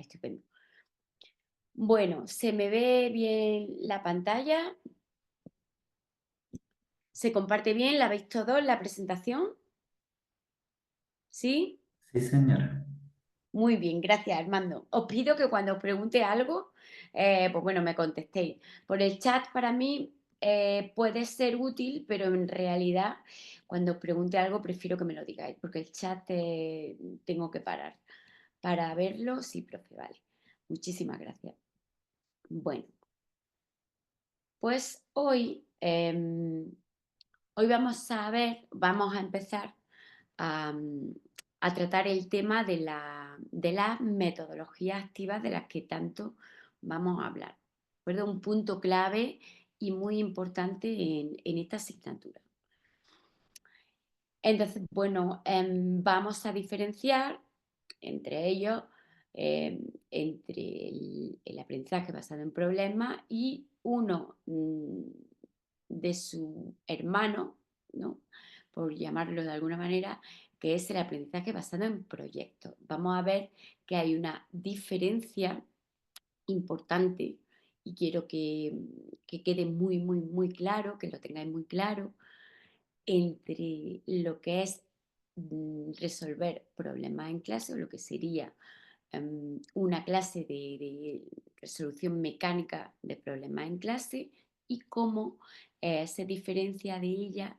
estupendo. Bueno, ¿se me ve bien la pantalla? ¿Se comparte bien? ¿La veis todos, la presentación? ¿Sí? Sí, señora. Muy bien, gracias, Armando. Os pido que cuando os pregunte algo, pues bueno, me contestéis. Por el chat para mí puede ser útil, pero en realidad cuando os pregunte algo prefiero que me lo digáis, porque el chat tengo que parar para verlo. Sí, profe, vale. Muchísimas gracias. Bueno, pues hoy vamos a empezar a, a tratar el tema de las metodologías activas de las que tanto vamos a hablar. ¿De acuerdo? Un punto clave y muy importante en esta asignatura. Entonces, bueno, vamos a diferenciar entre ellos, entre el aprendizaje basado en problemas y uno de su hermano, ¿no? Por llamarlo de alguna manera, que es el aprendizaje basado en proyectos. Vamos a ver que hay una diferencia importante y quiero que quede muy, muy, muy claro, que lo tengáis muy claro, entre lo que es resolver problemas en clase o lo que sería una clase de resolución mecánica de problemas en clase y cómo se diferencia de ella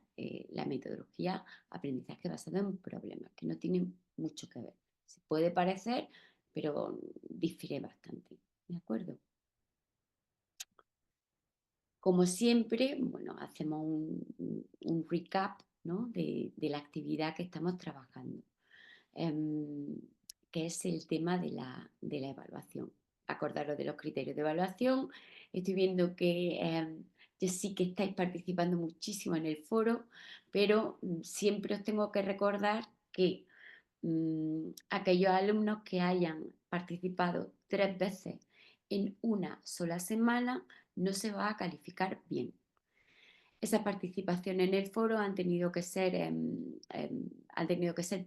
la metodología aprendizaje basado en problemas, que no tienen mucho que ver. Se puede parecer, pero difiere bastante. ¿De acuerdo? Como siempre, bueno, hacemos un recap, ¿no? de la actividad que estamos trabajando, em, que es el tema de la evaluación. Acordaros de los criterios de evaluación. Estoy viendo que yo sí que estáis participando muchísimo en el foro, pero siempre os tengo que recordar que aquellos alumnos que hayan participado 3 veces en una sola semana no se va a calificar bien. Esas participaciones en el foro han tenido que ser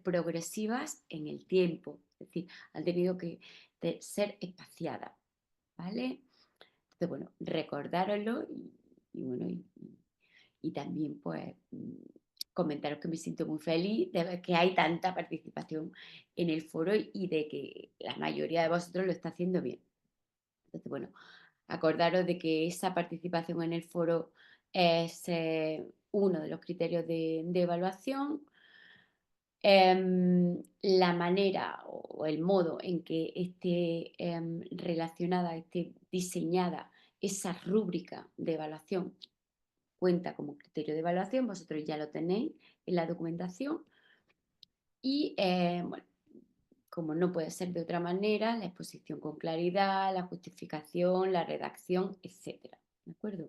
progresivas en el tiempo, es decir, han tenido que ser espaciadas, ¿vale? Entonces, bueno, recordároslo y bueno, y también pues comentaros que me siento muy feliz de ver que hay tanta participación en el foro y de que la mayoría de vosotros lo está haciendo bien. Entonces, bueno, acordaros de que esa participación en el foro es uno de los criterios de evaluación. La manera o el modo en que esté relacionada, esté diseñada esa rúbrica de evaluación cuenta como criterio de evaluación, vosotros ya lo tenéis en la documentación y bueno, como no puede ser de otra manera, la exposición con claridad, la justificación, la redacción, etcétera. ¿De acuerdo?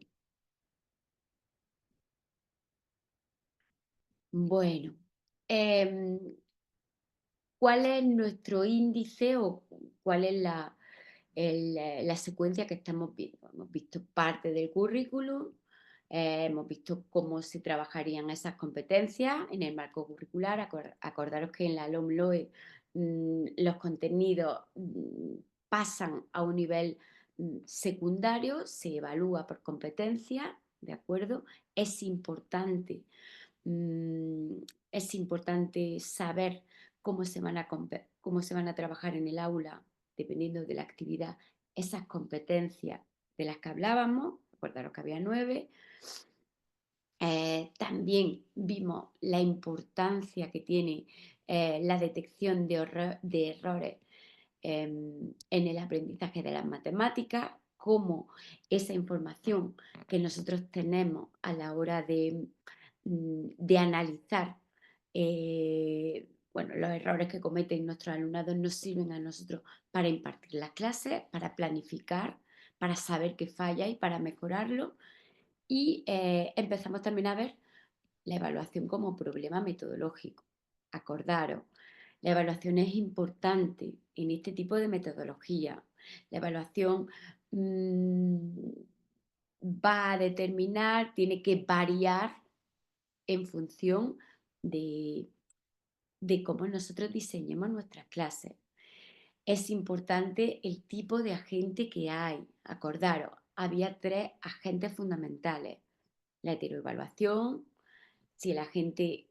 Bueno, em, ¿cuál es nuestro índice o cuál es la secuencia que estamos viendo? Hemos visto parte del currículum, hemos visto cómo se trabajarían esas competencias en el marco curricular. Acordaros que en la LOMLOE los contenidos pasan a un nivel secundario, se evalúa por competencia, ¿de acuerdo? Es importante Mm, es importante saber cómo se van a trabajar en el aula, dependiendo de la actividad, esas competencias de las que hablábamos. Recordaros que había 9. También vimos la importancia que tiene la detección de errores en el aprendizaje de las matemáticas, cómo esa información que nosotros tenemos a la hora de analizar bueno, los errores que cometen nuestros alumnados nos sirven a nosotros para impartir las clases, para planificar, para saber qué falla y para mejorarlo. Y empezamos también a ver la evaluación como problema metodológico. Acordaros, la evaluación es importante en este tipo de metodología. La evaluación mm, va a determinar, tiene que variar en función de, de cómo nosotros diseñemos nuestras clases. es importante el tipo de agente que hay. Acordaros, había tres agentes fundamentales. La heteroevaluación, si el agente,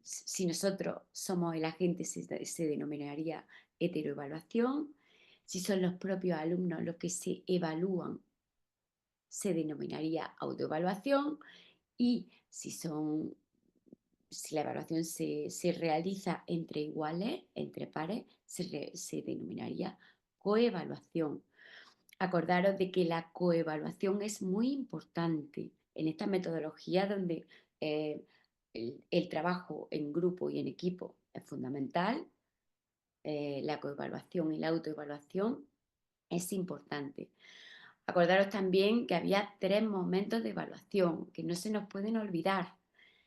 si nosotros somos el agente, se denominaría heteroevaluación. Si son los propios alumnos los que se evalúan, se denominaría autoevaluación. Y si la evaluación se realiza entre iguales, entre pares, se denominaría coevaluación. Acordaros de que la coevaluación es muy importante en esta metodología donde el trabajo en grupo y en equipo es fundamental. La coevaluación y la autoevaluación es importante. Acordaros también que había 3 momentos de evaluación que no se nos pueden olvidar,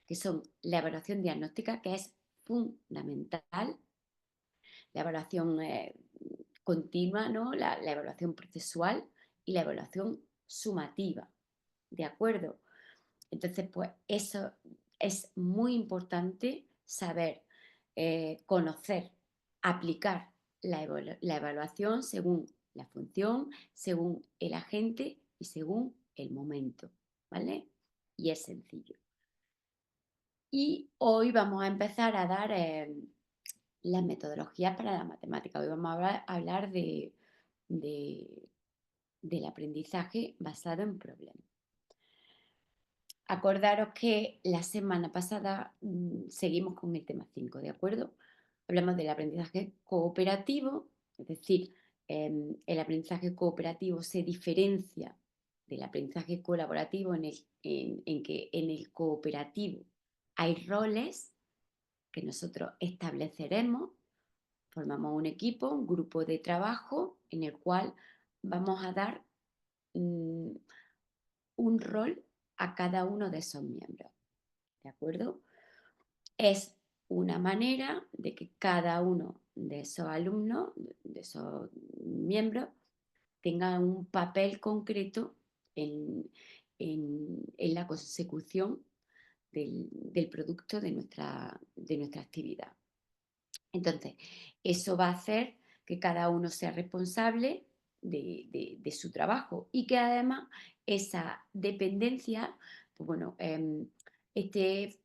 que son la evaluación diagnóstica, que es fundamental, la evaluación continua, ¿no? La evaluación procesual y la evaluación sumativa, ¿de acuerdo? Entonces, pues eso es muy importante saber, conocer, aplicar la evaluación según la función, según el agente y según el momento, ¿vale? Y es sencillo. Y hoy vamos a empezar a dar las metodologías para la matemática. Hoy vamos a hablar de- del aprendizaje basado en problemas. Acordaros que la semana pasada seguimos con el tema 5, ¿de acuerdo? Hablamos del aprendizaje cooperativo, es decir, el aprendizaje cooperativo se diferencia del aprendizaje colaborativo en que en el cooperativo hay roles que nosotros estableceremos, formamos un equipo, un grupo de trabajo en el cual vamos a dar mm, un rol a cada uno de esos miembros. ¿De acuerdo? Es una manera de que cada uno de esos alumnos, de esos miembros, tenga un papel concreto en la consecución del producto de nuestra actividad. Entonces, eso va a hacer que cada uno sea responsable de su trabajo y que además esa dependencia, pues bueno, esté,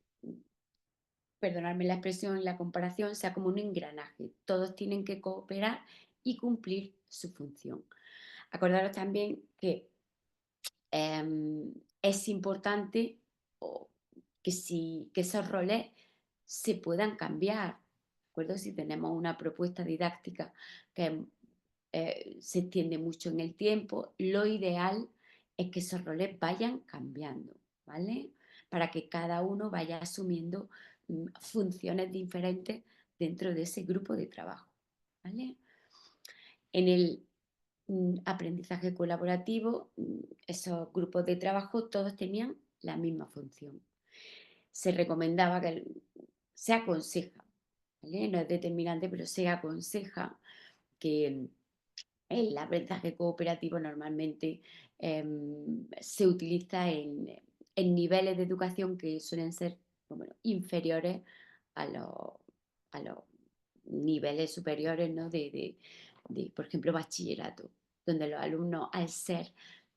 perdonadme la expresión, la comparación, sea como un engranaje. Todos tienen que cooperar y cumplir su función. Acordaros también que es importante que esos roles se puedan cambiar. ¿De acuerdo? Si tenemos una propuesta didáctica que se extiende mucho en el tiempo, lo ideal es que esos roles vayan cambiando, ¿vale? Para que cada uno vaya asumiendo funciones diferentes dentro de ese grupo de trabajo, ¿vale? En el aprendizaje colaborativo, esos grupos de trabajo todos tenían la misma función. Se recomendaba se aconseja, ¿vale? No es determinante, pero se aconseja que el aprendizaje cooperativo normalmente se utiliza en niveles de educación que suelen ser, pues bueno, inferiores a los niveles superiores, ¿no? Por ejemplo, bachillerato, donde los alumnos, al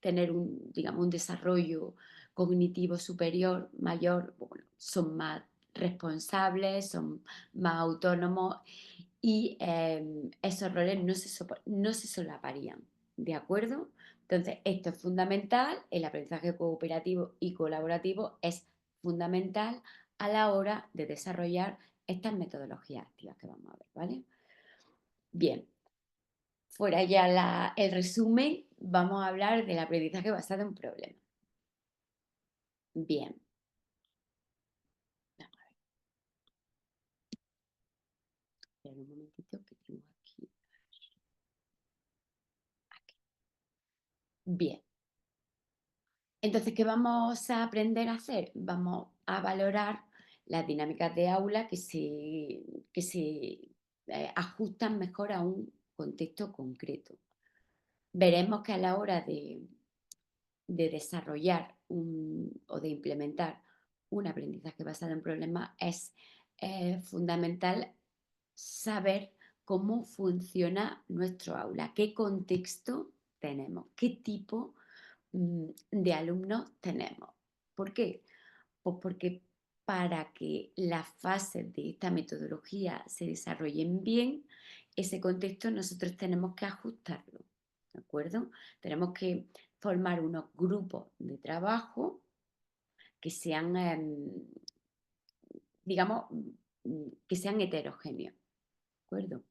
tener digamos, un desarrollo cognitivo superior, mayor, bueno, son más responsables, son más autónomos y esos roles no se solaparían, ¿de acuerdo? Entonces, esto es fundamental, el aprendizaje cooperativo y colaborativo es fundamental a la hora de desarrollar estas metodologías activas que vamos a ver, ¿vale? Bien, fuera ya el resumen, vamos a hablar del aprendizaje basado en problemas. Bien, espera un momentito que tengo aquí. Bien, entonces, ¿qué vamos a aprender a hacer? Vamos a valorar las dinámicas de aula que se ajustan mejor a un contexto concreto. Veremos que a la hora de desarrollar o de implementar un aprendizaje basado en problemas es fundamental saber cómo funciona nuestro aula, qué contexto tenemos, qué tipo de alumnos tenemos. ¿Por qué? Pues porque para que las fases de esta metodología se desarrollen bien, ese contexto nosotros tenemos que ajustarlo, ¿de acuerdo? Tenemos que formar unos grupos de trabajo que sean, digamos, que sean heterogéneos, ¿de acuerdo?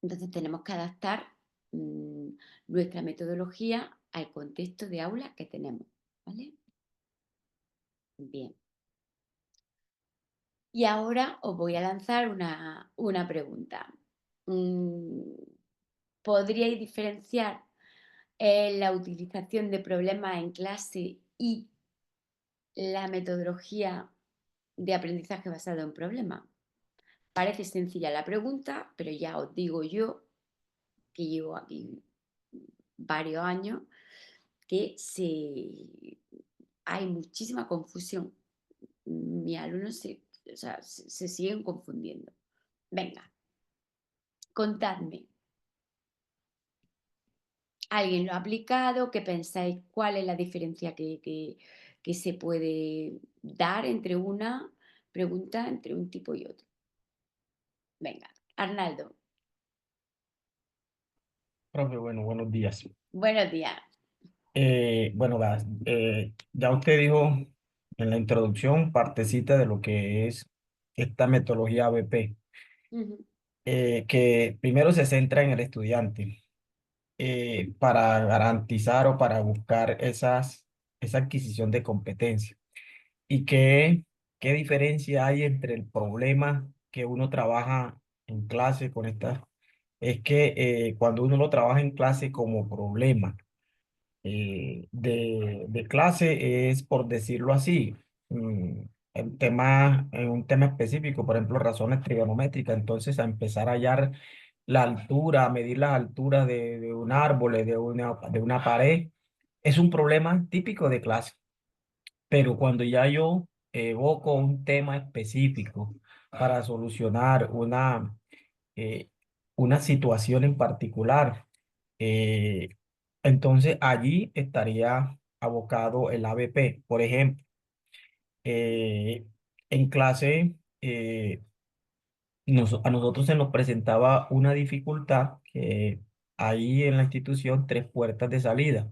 Entonces tenemos que adaptar mm, nuestra metodología al contexto de aula que tenemos, ¿vale? Bien. Y ahora os voy a lanzar una pregunta. Mm, ¿Podríais diferenciar la utilización de problemas en clase y la metodología de aprendizaje basado en problemas? Parece sencilla la pregunta, pero ya os digo yo, que llevo aquí varios años, que hay muchísima confusión. Mis alumnos o sea, se siguen confundiendo. Venga, contadme. ¿Alguien lo ha aplicado? ¿Qué pensáis? ¿Cuál es la diferencia que se puede dar entre una pregunta entre un tipo y otro? Venga, Arnaldo, Profe, bueno, buenos días. buenos días. Bueno, ya usted dijo en la introducción partecita de lo que es esta metodología ABP, Ujú. que primero se centra en el estudiante para garantizar o para buscar esa adquisición de competencia. ¿Y qué diferencia hay entre el problema que uno trabaja en clase con esta? Es que cuando uno lo trabaja en clase como problema, de clase es, por decirlo así, en un tema específico, por ejemplo, razones trigonométricas, entonces a empezar a hallar la altura, a medir las alturas de un árbol, de una pared, es un problema típico de clase. Pero cuando ya yo evoco un tema específico para solucionar eh, una situación en particular, eh, entonces allí estaría abocado el ABP. Por ejemplo, eh, en clase a nosotros se nos presentaba una dificultad que hay en la institución tres puertas de salida.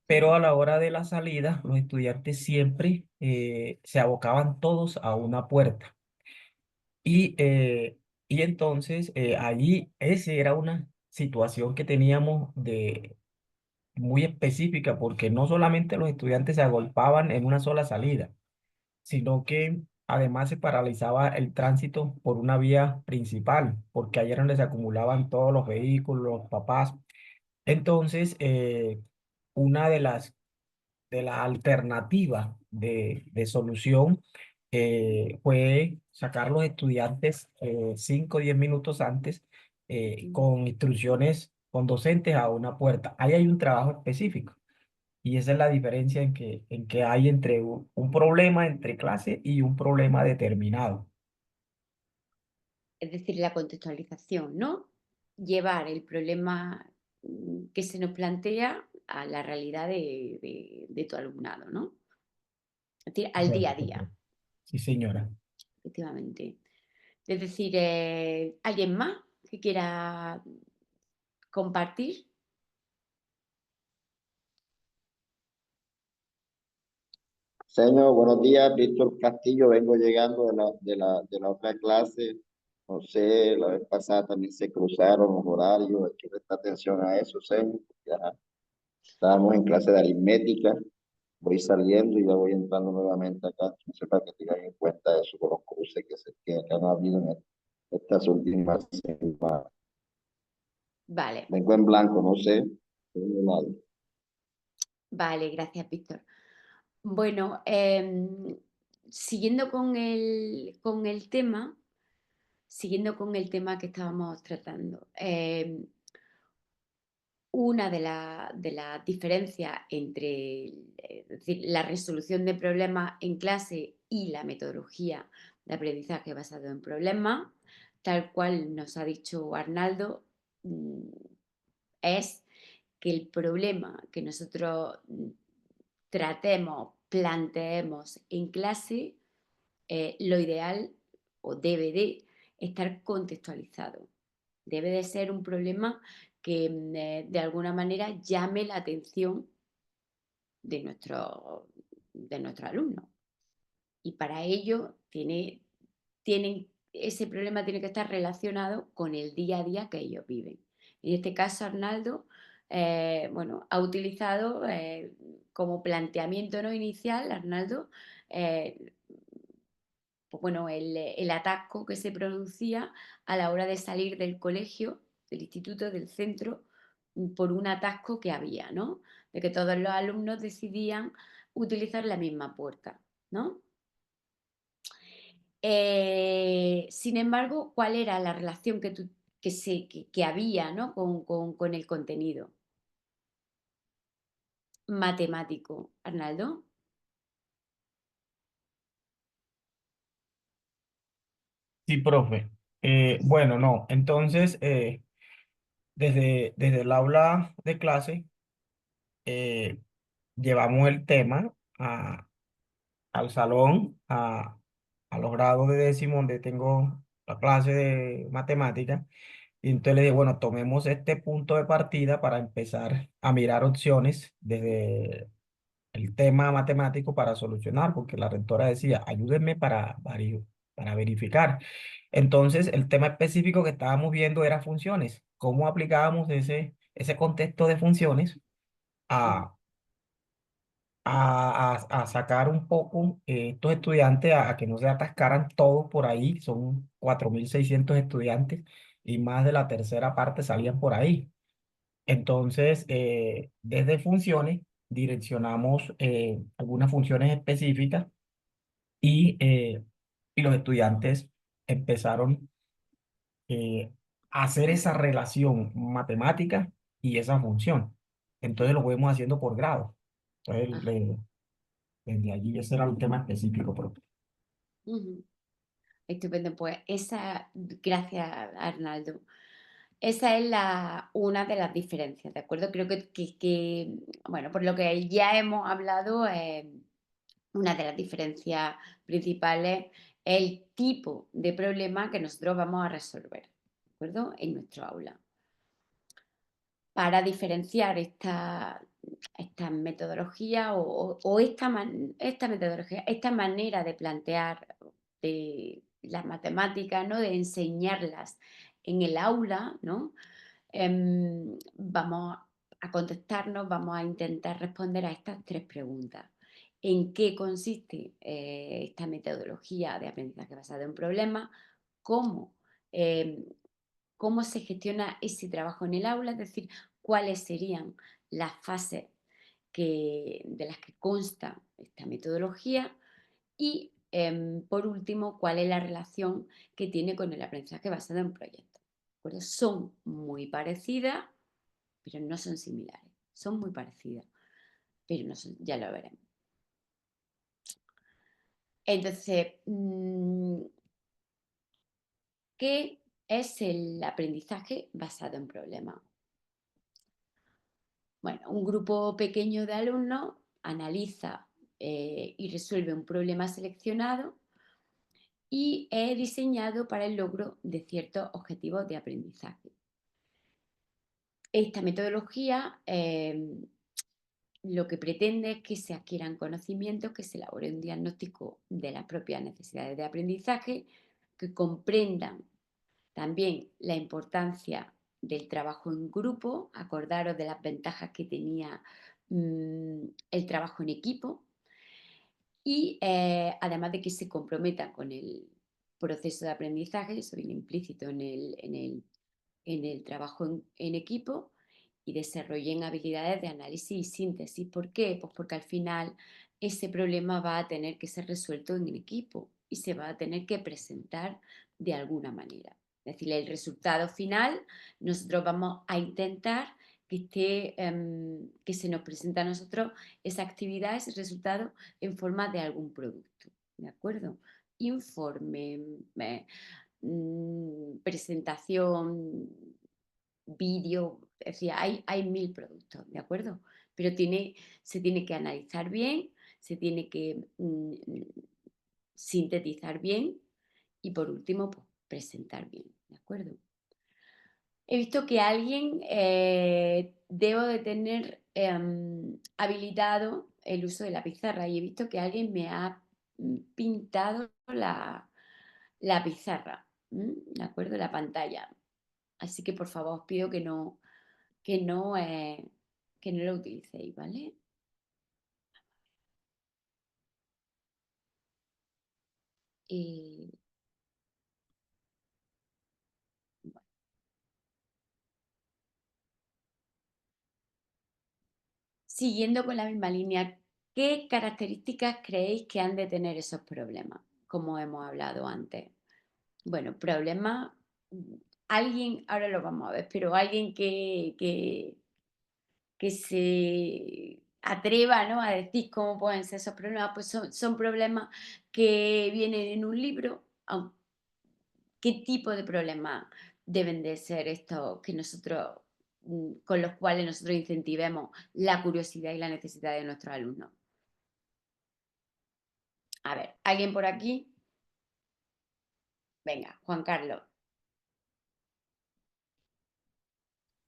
Pero a la hora de la salida, los estudiantes siempre se abocaban todos a una puerta. Y, eh, y entonces allí esa era una situación que teníamos muy específica, porque no solamente los estudiantes se agolpaban en una sola salida, sino que además se paralizaba el tránsito por una vía principal, porque ahí era donde se acumulaban todos los vehículos, los papás. Entonces, una de las alternativas de solución fue sacar los estudiantes 5 o 10 minutos antes con instrucciones con docentes a una puerta. Ahí hay un trabajo específico y esa es la diferencia en que hay entre un problema entre clase y un problema determinado. Es decir, la contextualización, ¿no? Llevar el problema que se nos plantea a la realidad de tu alumnado, ¿no? Es decir, al día Correcto, a día, correcto. Sí, señora. efectivamente. Es decir, ¿alguien más que quiera compartir? Señor, buenos días, Víctor Castillo, vengo llegando de la otra clase. No sé, la vez pasada también se cruzaron los horarios, hay que prestar atención a eso, señor. Ya estábamos en clase de aritmética, voy saliendo y ya voy entrando nuevamente acá. No sé, para que tengan en cuenta eso con los cruces que han habido en estas últimas semanas. Vale, Vengo en blanco, no sé. Tengo nada. vale, gracias, Víctor. Bueno, siguiendo siguiendo con el tema que estábamos tratando, una de las diferencias entre es decir, la resolución de problemas en clase y la metodología de aprendizaje basado en problemas tal cual nos ha dicho Arnaldo, es que el problema que nosotros tratemos, planteemos en clase, lo ideal o debe de estar contextualizado. Debe de ser un problema que de alguna manera llame la atención de nuestro alumno. Y para ello ese problema tiene que estar relacionado con el día a día que ellos viven. En este caso, Arnaldo, bueno, ha utilizado como planteamiento no inicial, Arnaldo, pues bueno, el atasco que se producía a la hora de salir del colegio, del instituto, del centro, por un atasco que había, ¿no? De que todos los alumnos decidían utilizar la misma puerta, ¿no? Sin embargo, ¿cuál era la relación que había, ¿no? con el contenido matemático, Arnaldo? Sí, profe. Bueno, no. Entonces, desde el aula de clase, eh, llevamos el tema al salón, a los grados de décimo, donde tengo la clase de matemática. Y entonces le dije, bueno, tomemos este punto de partida para empezar a mirar opciones desde el tema matemático para solucionar, porque la rectora decía, ayúdenme para verificar. Entonces, el tema específico que estábamos viendo era funciones. ¿Cómo aplicábamos ese contexto de funciones Ujú, a, a sacar un poco estos estudiantes a que no se atascaran todos por ahí? Son 4.600 estudiantes y más de la tercera parte salían por ahí. Entonces, desde funciones direccionamos algunas funciones específicas y los estudiantes empezaron a hacer esa relación matemática y esa función. Entonces lo fuimos haciendo por grado. Entonces, ajá, desde allí ese era un tema específico. ujú. Estupendo, pues gracias Arnaldo. Esa es una de las diferencias, ¿de acuerdo? Creo bueno, por lo que ya hemos hablado, una de las diferencias principales es el tipo de problema que nosotros vamos a resolver, ¿de acuerdo? En nuestro aula. Para diferenciar esta metodología o esta metodología, esta manera de plantear de las matemáticas, ¿no? De enseñarlas en el aula, ¿no? Vamos a contestarnos, vamos a intentar responder a estas tres preguntas. ¿En qué consiste esta metodología de aprendizaje basado en problemas? ¿Cómo, em, ¿Cómo se gestiona ese trabajo en el aula? Es decir, cuáles serían las fases de las que consta esta metodología y, por último, cuál es la relación que tiene con el aprendizaje basado en proyectos. ¿De Son muy parecidas, pero no son similares. Son muy parecidas, pero no son, ya lo veremos. Entonces, ¿qué es el aprendizaje basado en problemas? Bueno, un grupo pequeño de alumnos analiza y resuelve un problema seleccionado y es diseñado para el logro de ciertos objetivos de aprendizaje. Esta metodología lo que pretende es que se adquieran conocimientos, que se elabore un diagnóstico de las propias necesidades de aprendizaje, que comprendan también la importancia del trabajo en grupo, acordaros de las ventajas que tenía el trabajo en equipo y además de que se comprometan con el proceso de aprendizaje, eso viene implícito en el trabajo en equipo y desarrollen habilidades de análisis y síntesis. ¿Por qué? Pues porque al final ese problema va a tener que ser resuelto en equipo y se va a tener que presentar de alguna manera. Es decir, el resultado final, nosotros vamos a intentar que se nos presente a nosotros esa actividad, ese resultado en forma de algún producto. ¿De acuerdo? Informe, presentación, vídeo, es decir, hay 1000 productos, ¿de acuerdo? Pero se tiene que analizar bien, se tiene que sintetizar bien y por último, pues, presentar bien, ¿de acuerdo? He visto que alguien debo de tener habilitado el uso de la pizarra y he visto que alguien me ha pintado la pizarra, ¿de acuerdo? La pantalla. Así que por favor os pido que no, que no lo utilicéis, ¿vale? Y, bueno, siguiendo con la misma línea, ¿qué características creéis que han de tener esos problemas? Como hemos hablado antes. Bueno, problemas, alguien, ahora lo vamos a ver, pero alguien que se atreva, ¿no?, a decir cómo pueden ser esos problemas, pues son problemas que vienen en un libro. ¿Qué tipo de problemas deben de ser estos que nosotros, con los cuales nosotros incentivemos la curiosidad y la necesidad de nuestros alumnos? A ver, ¿alguien por aquí? Venga, Juan Carlos.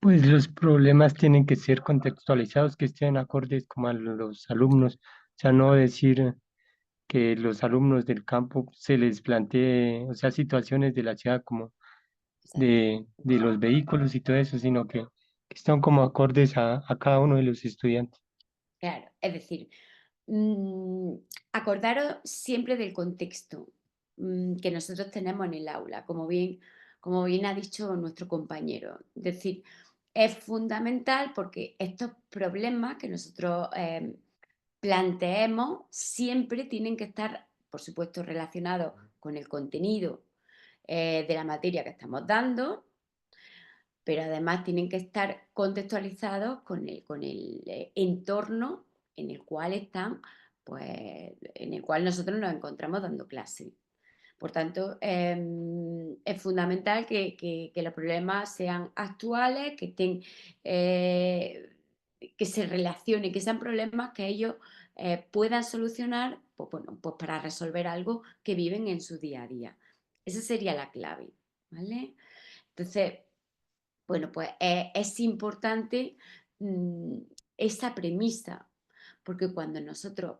Pues los problemas tienen que ser contextualizados, que estén acordes como a los alumnos. O sea, no decir que los alumnos del campo se les plantee, o sea, situaciones de la ciudad como de los vehículos y todo eso, sino que están como acordes a cada uno de los estudiantes. Claro, es decir, mm, acordaros siempre del contexto que nosotros tenemos en el aula, como bien ha dicho nuestro compañero. Es decir, es fundamental porque estos problemas que nosotros planteemos siempre tienen que estar, por supuesto, relacionados con el contenido de la materia que estamos dando, pero además tienen que estar contextualizados con el entorno en el cual están, pues, en el cual nosotros nos encontramos dando clase. Por tanto, es fundamental que los problemas sean actuales, que estén, que se relacionen, que sean problemas que ellos puedan solucionar, pues, bueno, pues para resolver algo que viven en su día a día. Esa sería la clave, ¿vale? Entonces, bueno, pues es importante esa premisa, porque cuando nosotros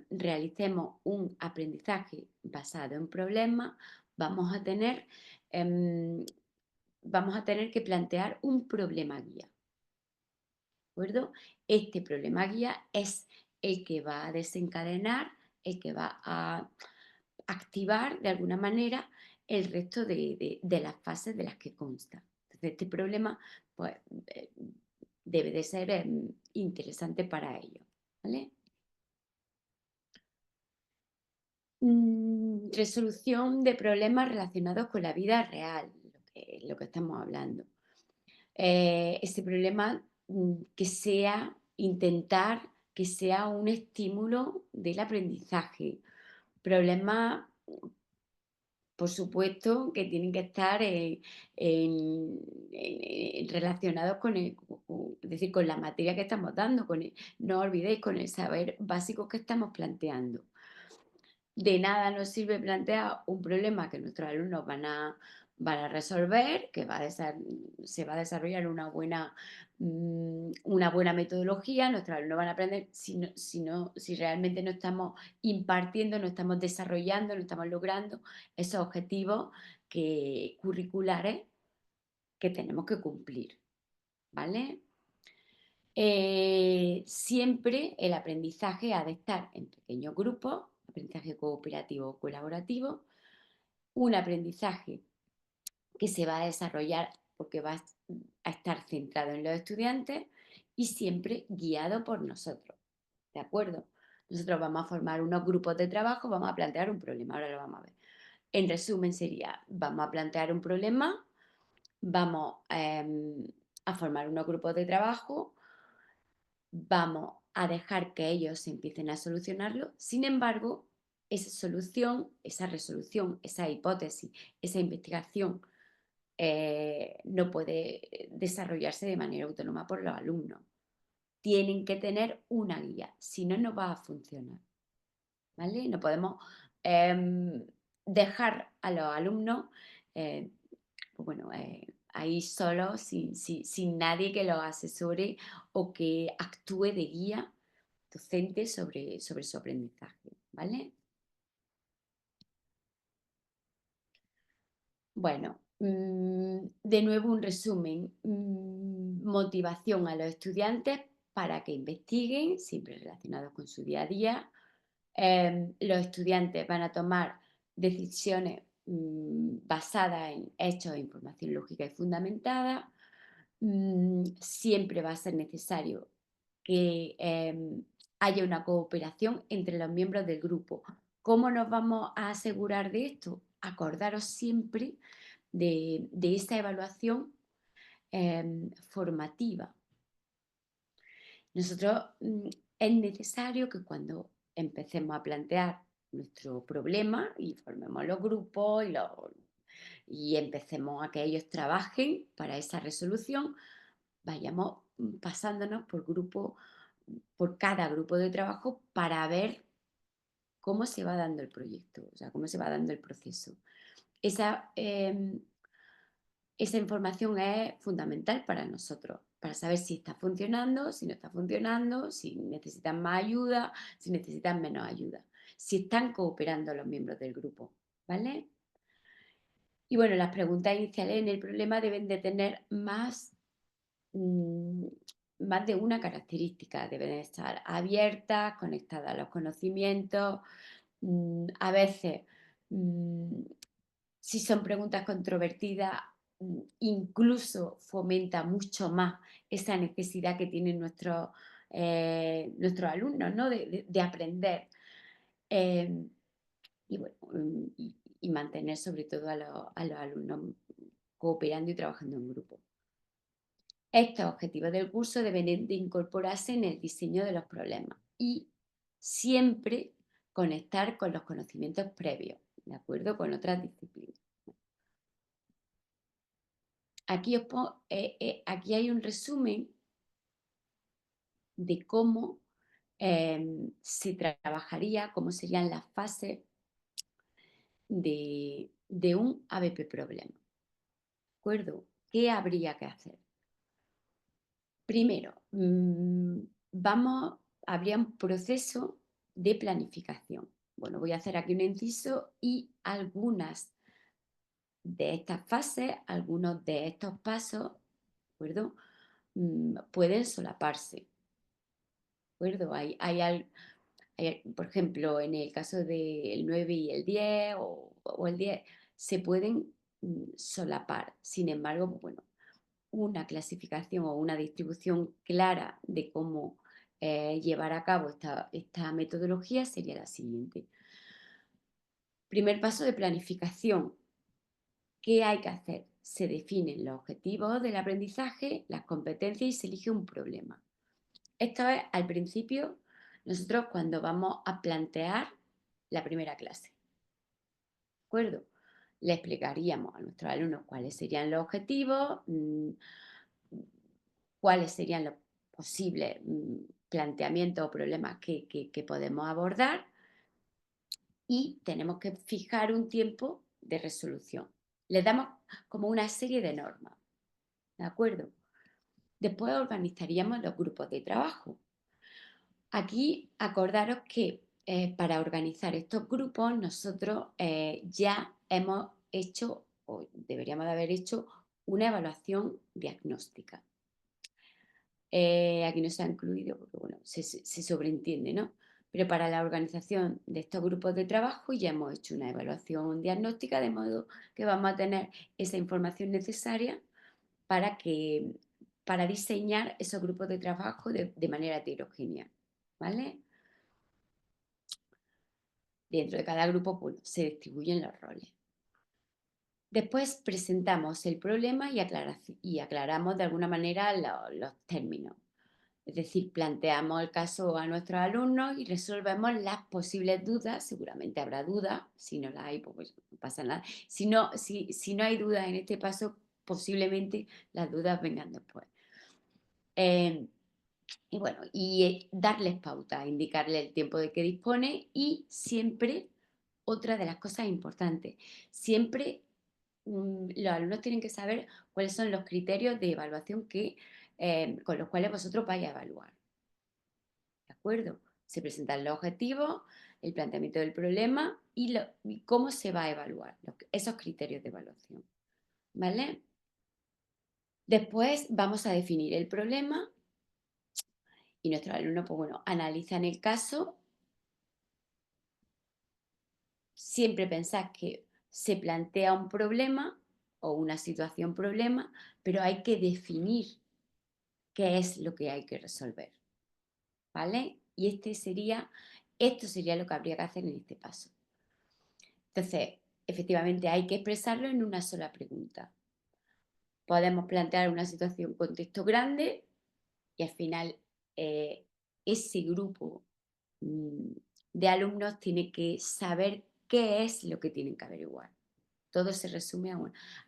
realicemos un aprendizaje basado en problemas, vamos a tener, em, vamos a tener que plantear un problema guía. ¿De acuerdo? Este problema guía es el que va a desencadenar, el que va a activar de alguna manera el resto de las fases de las que consta. Entonces, este problema pues, eh, debe de ser interesante para ellos. ¿Vale? Resolución de problemas relacionados con la vida real, lo que estamos hablando. Ese problema que sea, intentar que sea un estímulo del aprendizaje. Problemas, por supuesto, que tienen que estar relacionados es decir, con la materia que estamos dando, no olvidéis, con el saber básico que estamos planteando. De nada nos sirve plantear un problema que nuestros alumnos van a resolver, se va a desarrollar una buena metodología, nuestros alumnos van a aprender si realmente no estamos impartiendo, no estamos desarrollando, no estamos logrando esos objetivos curriculares que tenemos que cumplir. ¿Vale? Siempre el aprendizaje ha de estar en pequeños grupos, aprendizaje cooperativo o colaborativo, un aprendizaje que se va a desarrollar porque va a estar centrado en los estudiantes y siempre guiado por nosotros, ¿de acuerdo? Nosotros vamos a formar unos grupos de trabajo, vamos a plantear un problema, ahora lo vamos a ver. En resumen sería, vamos a plantear un problema, vamos a formar unos grupos de trabajo, vamos a dejar que ellos empiecen a solucionarlo. Sin embargo, esa solución, esa resolución, esa hipótesis, esa investigación no puede desarrollarse de manera autónoma por los alumnos. Tienen que tener una guía, si no, no va a funcionar. ¿Vale? No podemos dejar a los alumnos pues bueno, ahí solos, sin nadie que los asesore o que actúe de guía docente sobre su aprendizaje. ¿Vale? Bueno, de nuevo un resumen. Motivación a los estudiantes para que investiguen, siempre relacionados con su día a día. Los estudiantes van a tomar decisiones basadas en hechos e información lógica y fundamentada. Siempre va a ser necesario que haya una cooperación entre los miembros del grupo. ¿Cómo nos vamos a asegurar de esto? Acordaros siempre de esa evaluación formativa. Nosotros es necesario que cuando empecemos a plantear nuestro problema y formemos los grupos y empecemos a que ellos trabajen para esa resolución, vayamos pasándonos por cada grupo de trabajo para ver cómo se va dando el proyecto, o sea, cómo se va dando el proceso. Esa información es fundamental para nosotros, para saber si está funcionando, si no está funcionando, si necesitan más ayuda, si necesitan menos ayuda, si están cooperando los miembros del grupo, ¿vale? Y bueno, las preguntas iniciales en el problema deben de tener más de una característica, deben estar abiertas, conectadas a los conocimientos. A veces, si son preguntas controvertidas, incluso fomenta mucho más esa necesidad que tienen nuestros alumnos, ¿no? de aprender. Y bueno, y mantener sobre todo a los alumnos cooperando y trabajando en grupo. Estos objetivos del curso deben de incorporarse en el diseño de los problemas y siempre conectar con los conocimientos previos, ¿de acuerdo? Con otras disciplinas. Aquí hay un resumen de cómo se trabajaría, cómo serían las fases de un ABP problema. ¿De acuerdo? ¿Qué habría que hacer? Primero, habría un proceso de planificación. Bueno, voy a hacer aquí un inciso y algunas de estas fases, algunos de estos pasos, ¿de acuerdo? Pueden solaparse, ¿de acuerdo? Por ejemplo, en el caso del 9 y el 10 o el 10, se pueden solapar. Sin embargo, pues bueno, una clasificación o una distribución clara de cómo llevar a cabo esta metodología sería la siguiente. Primer paso de planificación. ¿Qué hay que hacer? Se definen los objetivos del aprendizaje, las competencias y se elige un problema. Esto es al principio, nosotros cuando vamos a plantear la primera clase. ¿De acuerdo? Le explicaríamos a nuestros alumnos cuáles serían los objetivos, cuáles serían los posibles planteamientos o problemas que podemos abordar y tenemos que fijar un tiempo de resolución. Les damos como una serie de normas, ¿de acuerdo? Después organizaríamos los grupos de trabajo. Aquí acordaros que para organizar estos grupos nosotros ya hemos hecho, o deberíamos de haber hecho, una evaluación diagnóstica. Aquí no se ha incluido porque bueno, se sobreentiende, ¿no? Pero para la organización de estos grupos de trabajo ya hemos hecho una evaluación diagnóstica, de modo que vamos a tener esa información necesaria para diseñar esos grupos de trabajo de manera heterogénea, ¿vale? Dentro de cada grupo pues, se distribuyen los roles. Después presentamos el problema y aclaramos de alguna manera los términos. Es decir, planteamos el caso a nuestros alumnos y resolvemos las posibles dudas. Seguramente habrá dudas, si no las hay, pues no pasa nada. Si no hay dudas en este paso, posiblemente las dudas vengan después. Y bueno, darles pauta, indicarles el tiempo de que dispone y siempre, otra de las cosas importantes, siempre los alumnos tienen que saber cuáles son los criterios de evaluación con los cuales vosotros vais a evaluar. ¿De acuerdo? Se presentan los objetivos, el planteamiento del problema y cómo se va a evaluar, esos criterios de evaluación. ¿Vale? Después vamos a definir el problema y nuestros alumnos, pues bueno, analizan el caso. Siempre pensad que se plantea un problema o una situación problema, pero hay que definir qué es lo que hay que resolver. ¿Vale? Y esto sería lo que habría que hacer en este paso. Entonces, efectivamente hay que expresarlo en una sola pregunta. Podemos plantear una situación, contexto grande y al final ese grupo de alumnos tiene que saber qué es lo que tienen que averiguar. Todo se resume a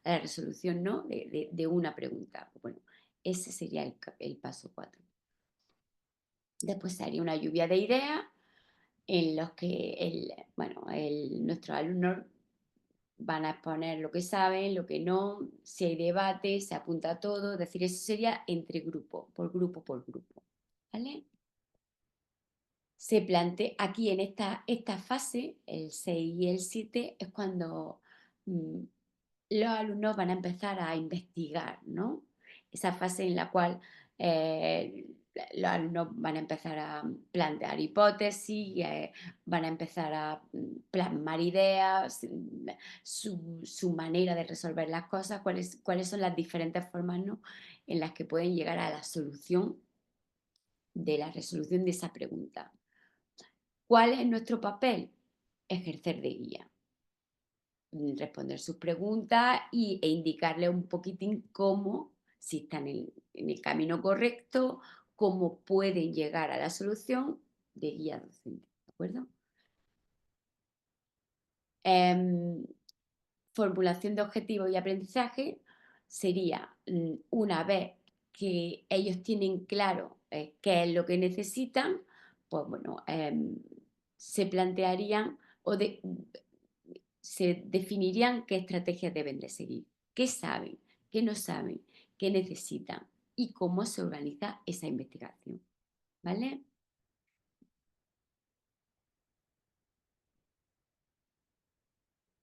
la resolución, ¿no? de una pregunta. Bueno, ese sería el paso 4. Después se haría una lluvia de ideas en los que nuestros alumnos van a exponer lo que saben, lo que no, si hay debate, se apunta todo, es decir, eso sería entre grupo, por grupo, ¿vale? Se plantea aquí en esta fase, el 6 y el 7, es cuando los alumnos van a empezar a investigar, ¿no? Esa fase en la cual los alumnos van a empezar a plantear hipótesis, van a empezar a plasmar ideas, su manera de resolver las cosas, cuáles son las diferentes formas, ¿no?, en las que pueden llegar a la solución de la resolución de esa pregunta. ¿Cuál es nuestro papel? Ejercer de guía. Responder sus preguntas e indicarle un poquitín cómo, si están en el camino correcto, cómo pueden llegar a la solución de guía docente. ¿De acuerdo? Formulación de objetivos y aprendizaje sería una vez que ellos tienen claro qué es lo que necesitan, pues bueno, se plantearían se definirían qué estrategias deben de seguir, qué saben, qué no saben, qué necesitan y cómo se organiza esa investigación. ¿Vale?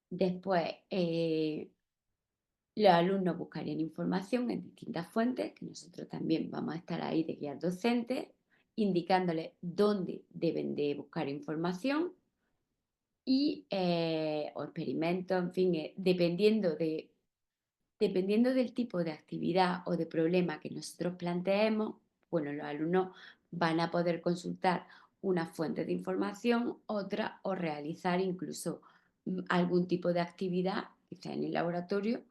Después, los alumnos buscarían información en distintas fuentes, que nosotros también vamos a estar ahí de guías docentes, indicándoles dónde deben de buscar información y o experimentos, en fin, dependiendo del tipo de actividad o de problema que nosotros planteemos, bueno, los alumnos van a poder consultar una fuente de información, otra, o realizar incluso algún tipo de actividad, quizá en el laboratorio,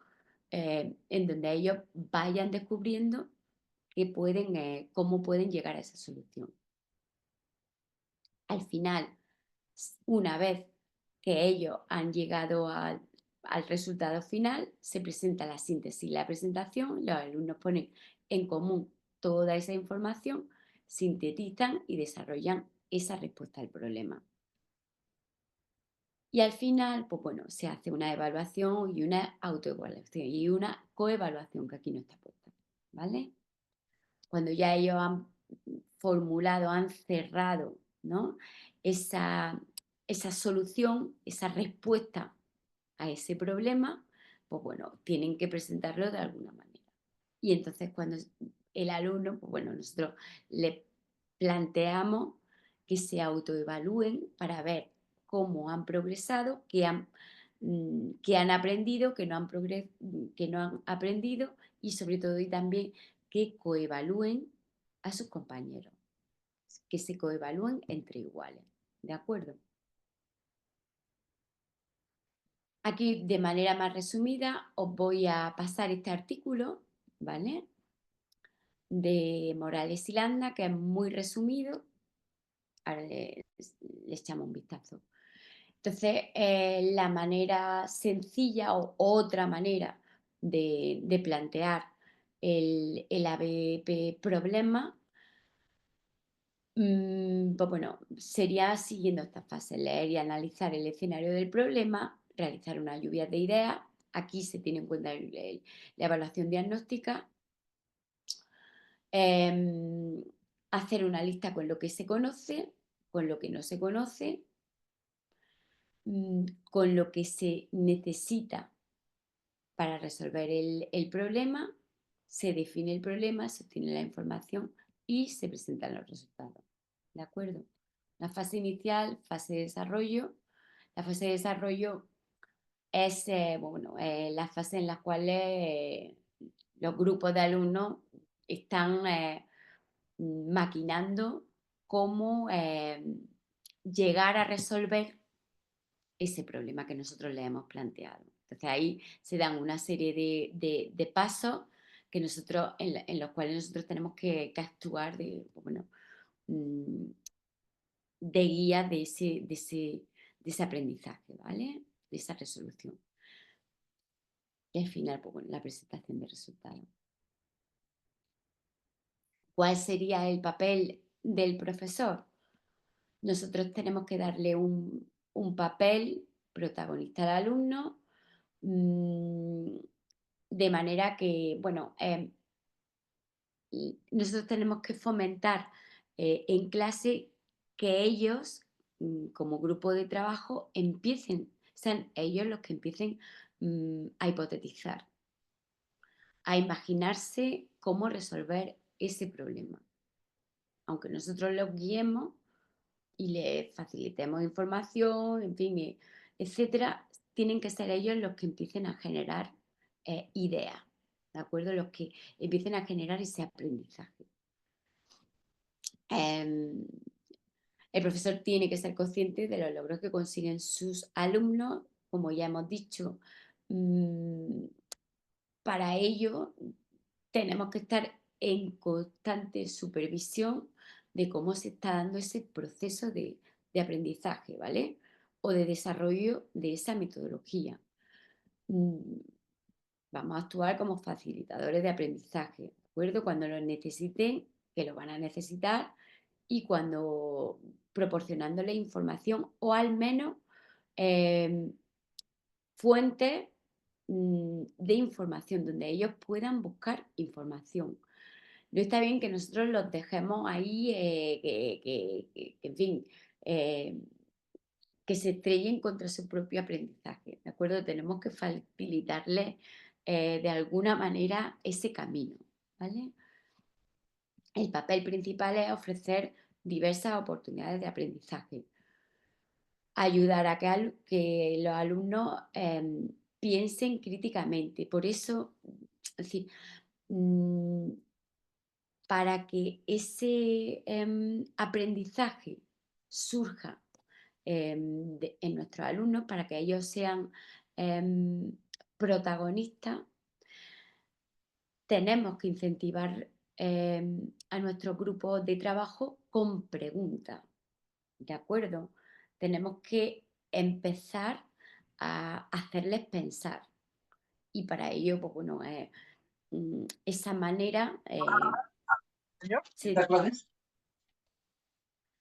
en donde ellos vayan descubriendo cómo pueden llegar a esa solución. Al final, una vez que ellos han llegado al resultado final, se presenta la síntesis y la presentación, los alumnos ponen en común toda esa información, sintetizan y desarrollan esa respuesta al problema. Y al final, pues bueno, se hace una evaluación y una autoevaluación y una coevaluación, que aquí no está puesta, ¿vale? Cuando ya ellos han formulado, han cerrado, ¿no?, esa solución, esa respuesta a ese problema, pues bueno, tienen que presentarlo de alguna manera. Y entonces cuando el alumno, pues bueno, nosotros le planteamos que se autoevalúen para ver cómo han progresado, qué han aprendido, qué no han aprendido y sobre todo y también que coevalúen a sus compañeros, que se coevalúen entre iguales. ¿De acuerdo? Aquí, de manera más resumida, os voy a pasar este artículo, ¿vale? de Morales y Landa, que es muy resumido. Ahora le echamos un vistazo. Entonces, la manera sencilla o otra manera de plantear el ABP problema, pues bueno, sería siguiendo esta fase: leer y analizar el escenario del problema, realizar una lluvia de ideas. Aquí se tiene en cuenta la evaluación diagnóstica, hacer una lista con lo que se conoce, con lo que no se conoce, con lo que se necesita para resolver el problema, se define el problema, se obtiene la información y se presentan los resultados. ¿De acuerdo? La fase inicial, fase de desarrollo. La fase de desarrollo es la fase en la cual los grupos de alumnos están maquinando cómo llegar a resolver ese problema que nosotros le hemos planteado. Entonces ahí se dan una serie de pasos que nosotros, en los cuales nosotros tenemos que actuar de guía de ese aprendizaje, ¿vale? De esa resolución. Y al final, pues bueno, la presentación de resultados. ¿Cuál sería el papel del profesor? Nosotros tenemos que darle un papel protagonista al alumno, de manera que, bueno, nosotros tenemos que fomentar en clase que ellos, como grupo de trabajo, sean ellos los que empiecen a hipotetizar, a imaginarse cómo resolver ese problema. Aunque nosotros los guiemos y les facilitemos información, en fin, etcétera, tienen que ser ellos los que empiecen a generar ideas, ¿de acuerdo? Los que empiecen a generar ese aprendizaje. El profesor tiene que ser consciente de los logros que consiguen sus alumnos, como ya hemos dicho. Para ello tenemos que estar en constante supervisión de cómo se está dando ese proceso de aprendizaje, ¿vale? O de desarrollo de esa metodología. Vamos a actuar como facilitadores de aprendizaje, ¿de acuerdo? Cuando lo necesiten, que lo van a necesitar, y cuando proporcionándole información o al menos fuentes de información donde ellos puedan buscar información. No está bien que nosotros los dejemos ahí, en fin, que se estrellen contra su propio aprendizaje, ¿de acuerdo? Tenemos que facilitarles de alguna manera ese camino, ¿vale? El papel principal es ofrecer diversas oportunidades de aprendizaje, ayudar a que los alumnos piensen críticamente. Por eso, es decir, para que ese aprendizaje surja en nuestros alumnos, para que ellos sean protagonistas, tenemos que incentivar a nuestro grupo de trabajo con preguntas, ¿de acuerdo? Tenemos que empezar a hacerles pensar, y para ello, pues bueno, esa manera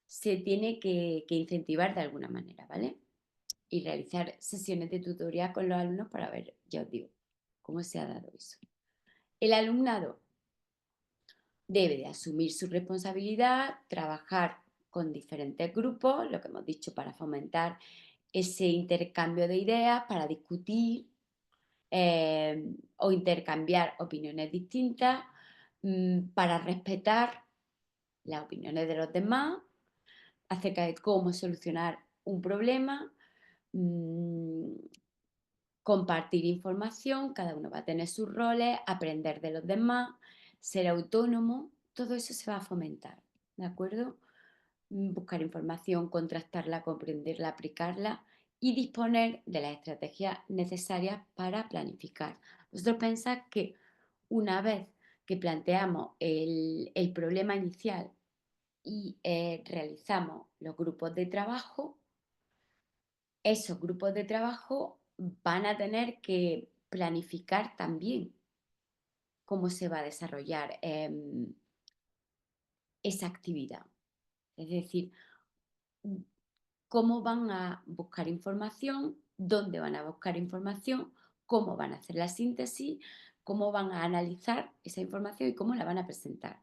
se tiene que incentivar de alguna manera, ¿vale? Y realizar sesiones de tutoría con los alumnos para ver, ya os digo, cómo se ha dado eso. El alumnado debe de asumir su responsabilidad, trabajar con diferentes grupos, lo que hemos dicho, para fomentar ese intercambio de ideas, para discutir o intercambiar opiniones distintas, para respetar las opiniones de los demás acerca de cómo solucionar un problema, compartir información, cada uno va a tener sus roles, aprender de los demás, ser autónomo, todo eso se va a fomentar, ¿de acuerdo? Buscar información, contrastarla, comprenderla, aplicarla y disponer de las estrategias necesarias para planificar. Vosotros pensáis que una vez que planteamos el problema inicial y realizamos los grupos de trabajo, esos grupos de trabajo van a tener que planificar también cómo se va a desarrollar esa actividad. Es decir, cómo van a buscar información, dónde van a buscar información, cómo van a hacer la síntesis, cómo van a analizar esa información y cómo la van a presentar.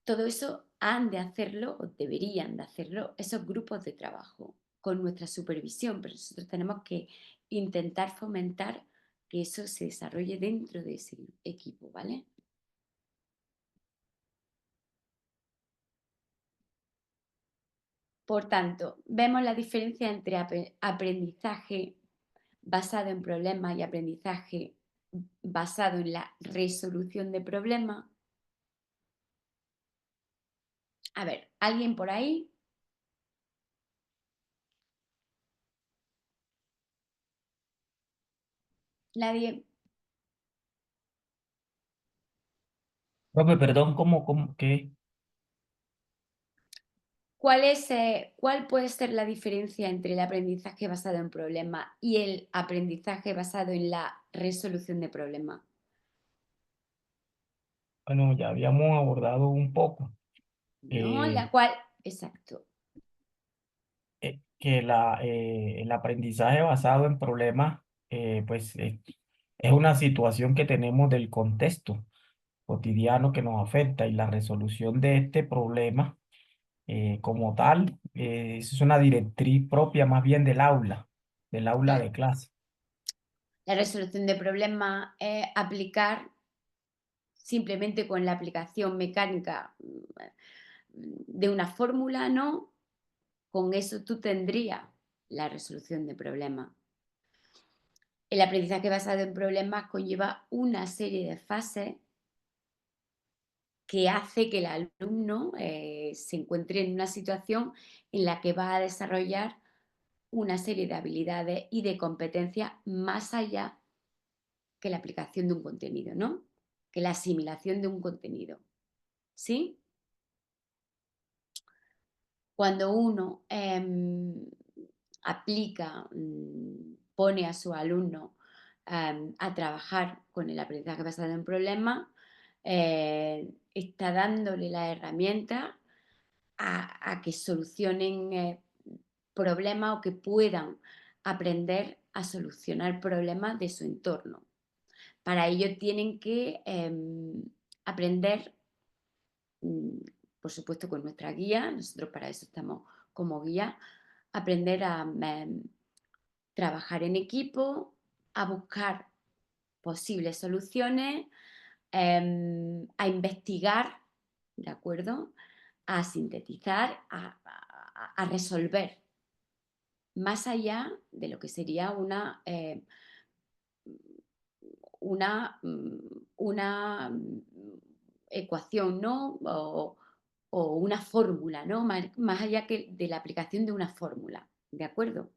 Todo eso han de hacerlo o deberían de hacerlo esos grupos de trabajo con nuestra supervisión, pero nosotros tenemos que intentar fomentar que eso se desarrolle dentro de ese equipo, ¿vale? Por tanto, vemos la diferencia entre aprendizaje basado en problemas y aprendizaje basado en la resolución de problemas. A ver, ¿alguien por ahí? ¿Nadie? Profe, perdón, ¿cómo qué? ¿Cuál puede ser la diferencia entre el aprendizaje basado en problemas y el aprendizaje basado en la resolución de problemas? Bueno, ya habíamos abordado un poco ¿No? eh, La cual, exacto. que el aprendizaje basado en problemas, pues es una situación que tenemos del contexto cotidiano que nos afecta y la resolución de este problema como tal es una directriz propia más bien del aula Claro. de clase. La resolución de problemas es aplicar simplemente con la aplicación mecánica de una fórmula, ¿no? Con eso tú tendrías la resolución de problemas. El aprendizaje basado en problemas conlleva una serie de fases que hace que el alumno se encuentre en una situación en la que va a desarrollar una serie de habilidades y de competencias más allá que la aplicación de un contenido, ¿no? Que la asimilación de un contenido. ¿Sí? Cuando uno aplica, pone a su alumno a trabajar con el aprendizaje basado en problemas, está dándole la herramienta a que solucionen problemas o que puedan aprender a solucionar problemas de su entorno. Para ello tienen que aprender, por supuesto con nuestra guía, nosotros para eso estamos como guía, aprender a trabajar en equipo, a buscar posibles soluciones, a investigar, ¿de acuerdo? A sintetizar, a resolver, más allá de lo que sería una ecuación, ¿no? O una fórmula, ¿no? Más allá que de la aplicación de una fórmula, ¿de acuerdo?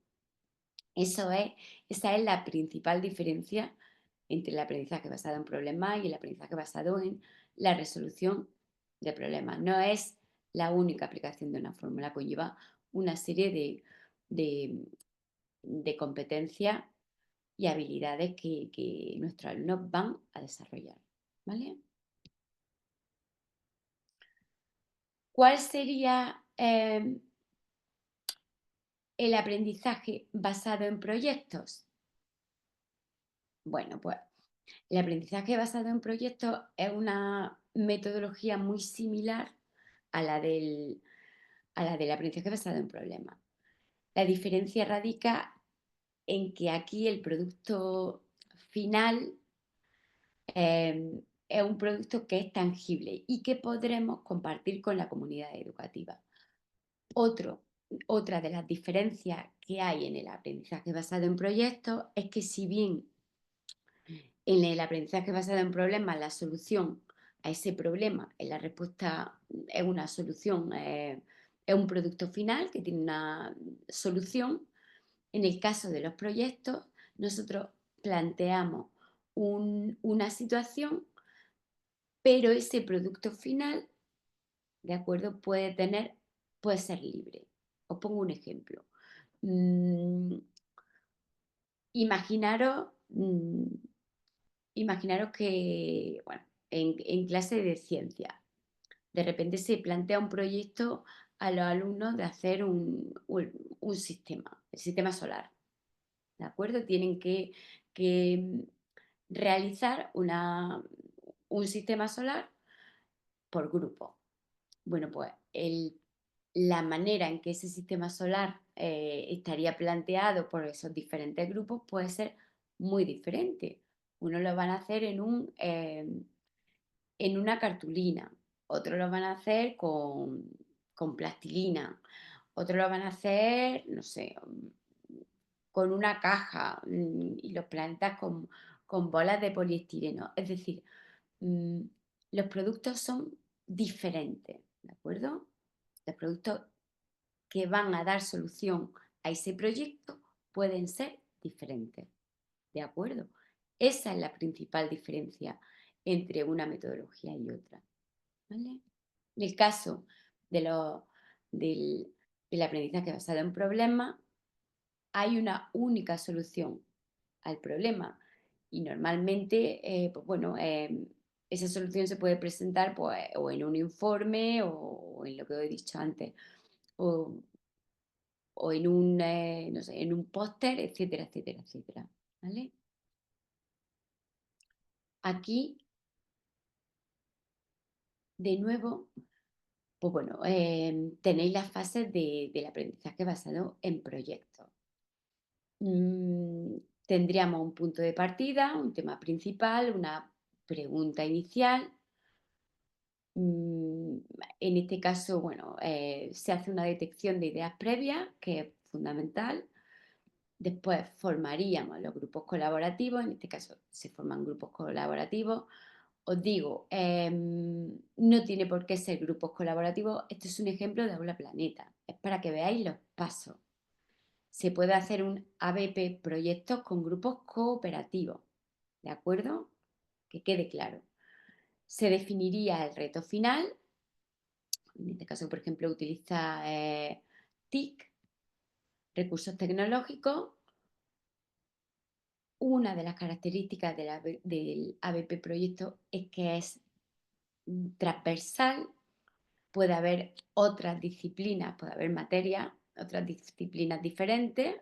Esa es la principal diferencia entre el aprendizaje basado en problemas y el aprendizaje basado en la resolución de problemas. No es la única aplicación de una fórmula, conlleva una serie de competencias y habilidades que nuestros alumnos van a desarrollar. ¿Vale? ¿Cuál sería el aprendizaje basado en proyectos? Bueno, pues el aprendizaje basado en proyectos es una metodología muy similar a la del aprendizaje basado en problemas. La diferencia radica en que aquí el producto final es un producto que es tangible y que podremos compartir con la comunidad educativa. Otra de las diferencias que hay en el aprendizaje basado en proyectos es que si bien en el aprendizaje basado en problemas la solución a ese problema, en la respuesta es una solución, es un producto final que tiene una solución, en el caso de los proyectos nosotros planteamos una situación pero ese producto final, ¿de acuerdo? Puede ser libre. Os pongo un ejemplo. Imaginaros, imaginaros que, bueno, en clase de ciencia, de repente se plantea un proyecto a los alumnos de hacer un sistema, el sistema solar, ¿de acuerdo? Tienen que realizar un sistema solar por grupo. Bueno, pues la manera en que ese sistema solar estaría planteado por esos diferentes grupos puede ser muy diferente. Unos lo van a hacer en una cartulina, otros lo van a hacer con plastilina, otros lo van a hacer, no sé, con una caja y los planetas con bolas de poliestireno. Es decir, los productos son diferentes, ¿de acuerdo? Los productos que van a dar solución a ese proyecto pueden ser diferentes, ¿de acuerdo? Esa es la principal diferencia entre una metodología y otra, ¿vale? En el caso de del aprendizaje basado en problemas, hay una única solución al problema y normalmente, pues bueno, esa solución se puede presentar pues, o en un informe o en lo que he dicho antes, o, o en no sé, en un póster, etcétera, etcétera, etcétera, ¿vale? Aquí, de nuevo, pues bueno, tenéis las fases del aprendizaje basado en proyectos. Tendríamos un punto de partida, un tema principal, una pregunta inicial. En este caso, bueno, se hace una detección de ideas previas, que es fundamental. Después formaríamos los grupos colaborativos, en este caso se forman grupos colaborativos. Os digo, no tiene por qué ser grupos colaborativos, esto es un ejemplo de Aula Planeta, es para que veáis los pasos. Se puede hacer un ABP proyectos con grupos cooperativos, ¿de acuerdo? Que quede claro. Se definiría el reto final, en este caso, por ejemplo, utiliza TIC, recursos tecnológicos. Una de las características del ABP proyecto es que es transversal, puede haber otras disciplinas, puede haber materias, otras disciplinas diferentes,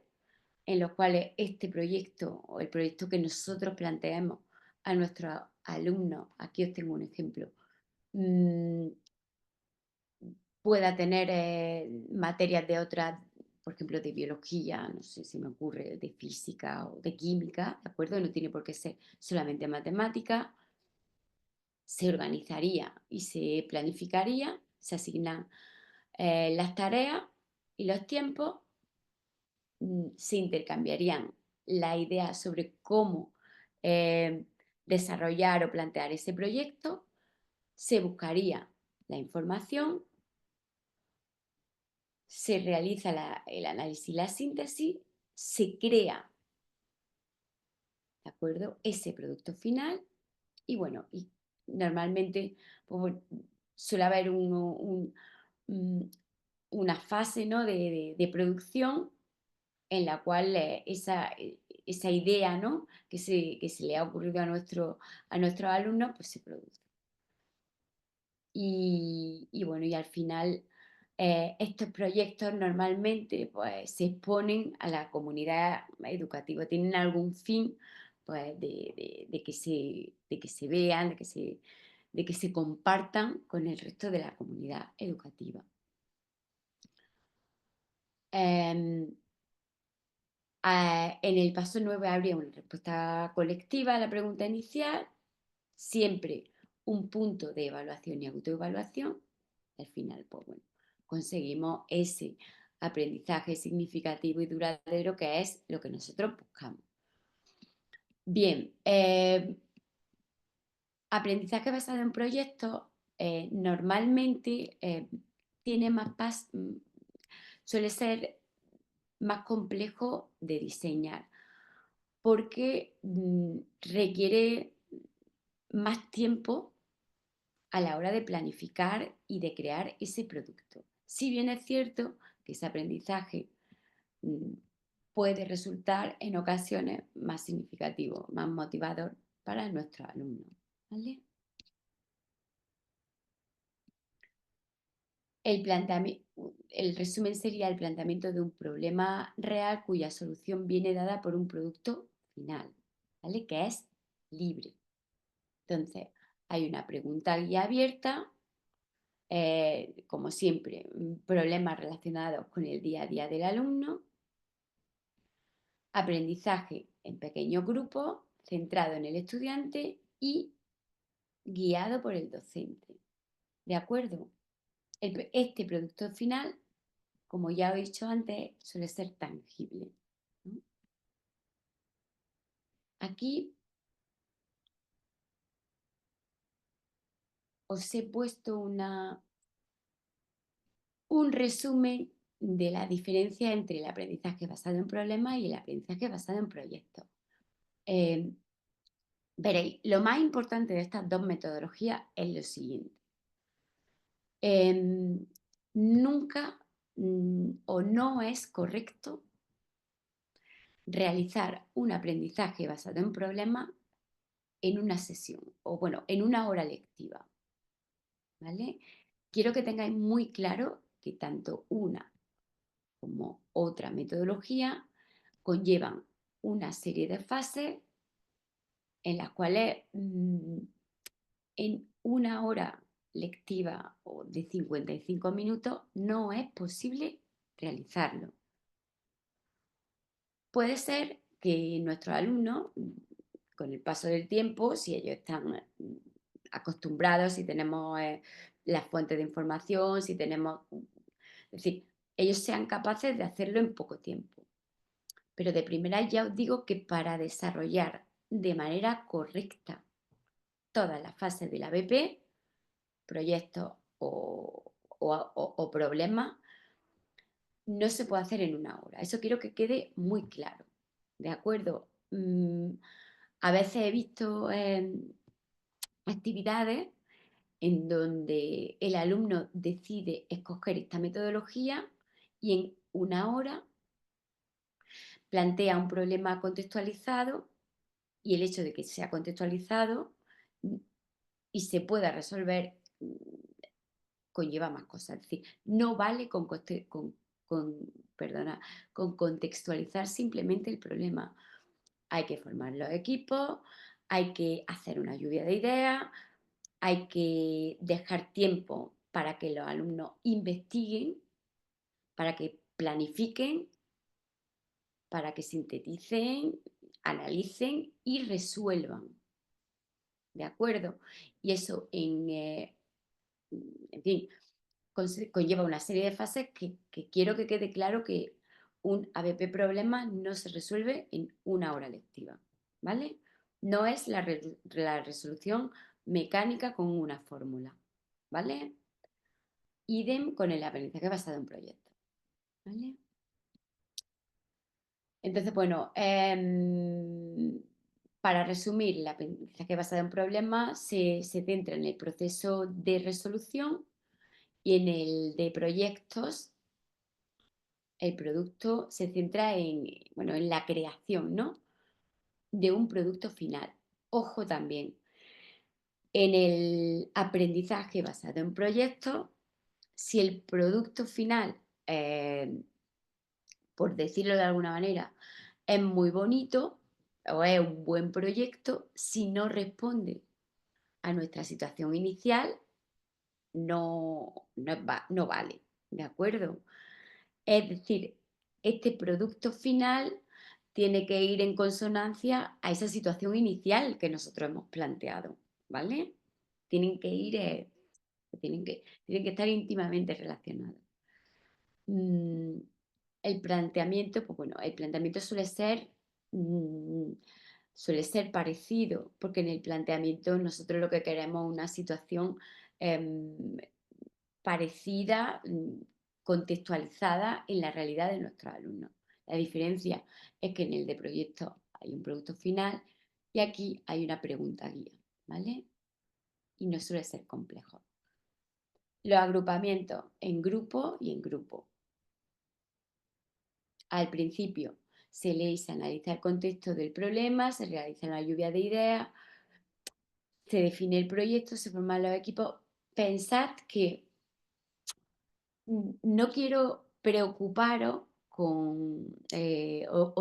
en los cuales este proyecto o el proyecto que nosotros planteemos a nuestros alumnos, aquí os tengo un ejemplo, pueda tener materias de otras, por ejemplo, de biología, no sé si me ocurre, de física o de química, ¿de acuerdo? No tiene por qué ser solamente matemática. Se organizaría y se planificaría, se asignan las tareas y los tiempos, se intercambiarían la idea sobre cómo desarrollar o plantear ese proyecto, se buscaría la información, se realiza el análisis y la síntesis, se crea, ¿de acuerdo?, ese producto final y bueno, y normalmente pues, bueno, suele haber una fase, ¿no?, de producción en la cual esa idea, ¿no?, que se le ha ocurrido a nuestros alumnos, pues se produce. Y bueno, y al final estos proyectos normalmente pues, se exponen a la comunidad educativa, tienen algún fin pues, de que se vean, de que se compartan con el resto de la comunidad educativa. En el paso 9 habría una respuesta colectiva a la pregunta inicial, siempre un punto de evaluación y autoevaluación. Al final, pues bueno, conseguimos ese aprendizaje significativo y duradero que es lo que nosotros buscamos. Bien, aprendizaje basado en proyectos normalmente suele ser más complejo de diseñar porque requiere más tiempo a la hora de planificar y de crear ese producto. Si bien es cierto que ese aprendizaje puede resultar en ocasiones más significativo, más motivador para nuestros alumnos, ¿vale? El resumen sería el planteamiento de un problema real cuya solución viene dada por un producto final, ¿vale? Que es libre. Entonces, hay una pregunta guía abierta, como siempre, problemas relacionados con el día a día del alumno, aprendizaje en pequeños grupos, centrado en el estudiante y guiado por el docente. ¿De acuerdo? Este producto final, como ya he dicho antes, suele ser tangible, ¿no? Aquí os he puesto un resumen de la diferencia entre el aprendizaje basado en problemas y el aprendizaje basado en proyectos. Veréis, lo más importante de estas dos metodologías es lo siguiente. Nunca o no es correcto realizar un aprendizaje basado en problemas en una sesión o, bueno, en una hora lectiva, ¿vale? Quiero que tengáis muy claro que tanto una como otra metodología conllevan una serie de fases en las cuales en una hora lectiva o de 55 minutos no es posible realizarlo. Puede ser que nuestros alumnos, con el paso del tiempo, si ellos están acostumbrados, si tenemos las fuentes de información, si tenemos... Es decir, ellos sean capaces de hacerlo en poco tiempo. Pero de primera ya os digo que para desarrollar de manera correcta todas las fases del ABP, proyectos o problemas, no se puede hacer en una hora. Eso quiero que quede muy claro. ¿De acuerdo? A veces he visto actividades en donde el alumno decide escoger esta metodología y en una hora plantea un problema contextualizado y el hecho de que sea contextualizado y se pueda resolver conlleva más cosas. Es decir, no vale con contextualizar simplemente el problema. Hay que formar los equipos, hay que hacer una lluvia de ideas, hay que dejar tiempo para que los alumnos investiguen, para que planifiquen, para que sinteticen, analicen y resuelvan. ¿De acuerdo? Y eso en fin, conlleva una serie de fases que quiero que quede claro que un ABP problema no se resuelve en una hora lectiva, ¿vale? No es la resolución mecánica con una fórmula, ¿vale? Idem con el aprendizaje basado en proyectos, ¿vale? Entonces, bueno, para resumir, el aprendizaje basado en problemas se centra en el proceso de resolución y en el de proyectos el producto se centra en la creación, ¿no? De un producto final. Ojo también, en el aprendizaje basado en proyectos, si el producto final, por decirlo de alguna manera, es muy bonito o es un buen proyecto, si no responde a nuestra situación inicial, no vale, ¿de acuerdo? Es decir, este producto final tiene que ir en consonancia a esa situación inicial que nosotros hemos planteado, ¿vale? Tienen que ir, tienen que estar íntimamente relacionados. El planteamiento, pues bueno, el planteamiento suele ser parecido, porque en el planteamiento nosotros lo que queremos es una situación parecida, contextualizada en la realidad de nuestros alumnos. La diferencia es que en el de proyecto hay un producto final y aquí hay una pregunta guía, ¿vale? y no suele ser complejo. Los agrupamientos en grupo y en grupo. Al principio se lee y se analiza el contexto del problema, se realiza una lluvia de ideas, se define el proyecto, se forman los equipos. Pensad que no quiero preocuparos o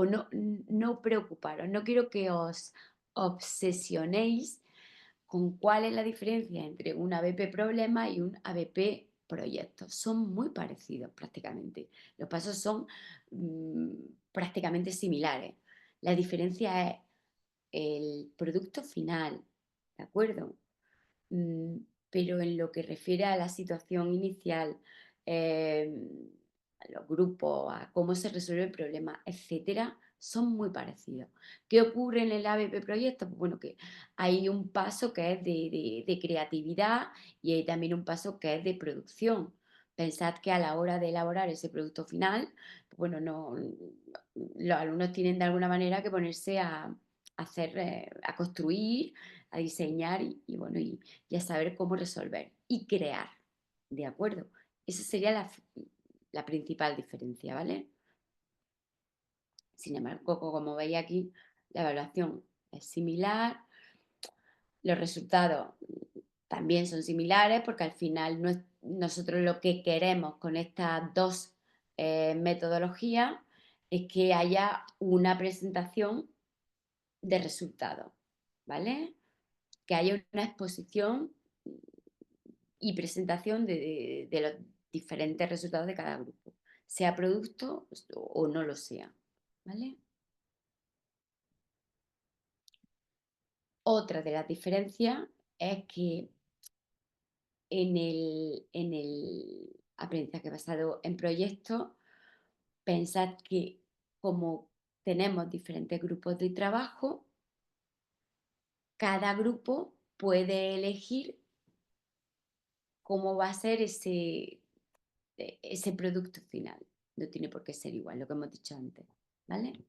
no preocuparos, no quiero que os obsesionéis con cuál es la diferencia entre un ABP problema y un ABP proyecto. Son muy parecidos prácticamente. Los pasos son prácticamente similares. La diferencia es el producto final, ¿de acuerdo? Pero en lo que refiere a la situación inicial, a los grupos, a cómo se resuelve el problema, etcétera, son muy parecidos. ¿Qué ocurre en el ABP proyecto? Pues bueno, que hay un paso que es de creatividad y hay también un paso que es de producción. Pensad que a la hora de elaborar ese producto final, pues bueno, los alumnos tienen de alguna manera que ponerse a hacer, a construir, a diseñar bueno, y a saber cómo resolver y crear, ¿de acuerdo? Esa sería la principal diferencia, ¿vale? Sin embargo, como veis aquí, la evaluación es similar, los resultados también son similares porque al final nosotros lo que queremos con estas dos metodologías es que haya una presentación de resultados, ¿vale? Que haya una exposición y presentación de los diferentes resultados de cada grupo, sea producto o no lo sea, ¿vale? Otra de las diferencias es que en el aprendizaje basado en proyectos, pensad que como tenemos diferentes grupos de trabajo, cada grupo puede elegir cómo va a ser ese producto final. No tiene por qué ser igual, lo que hemos dicho antes, ¿vale?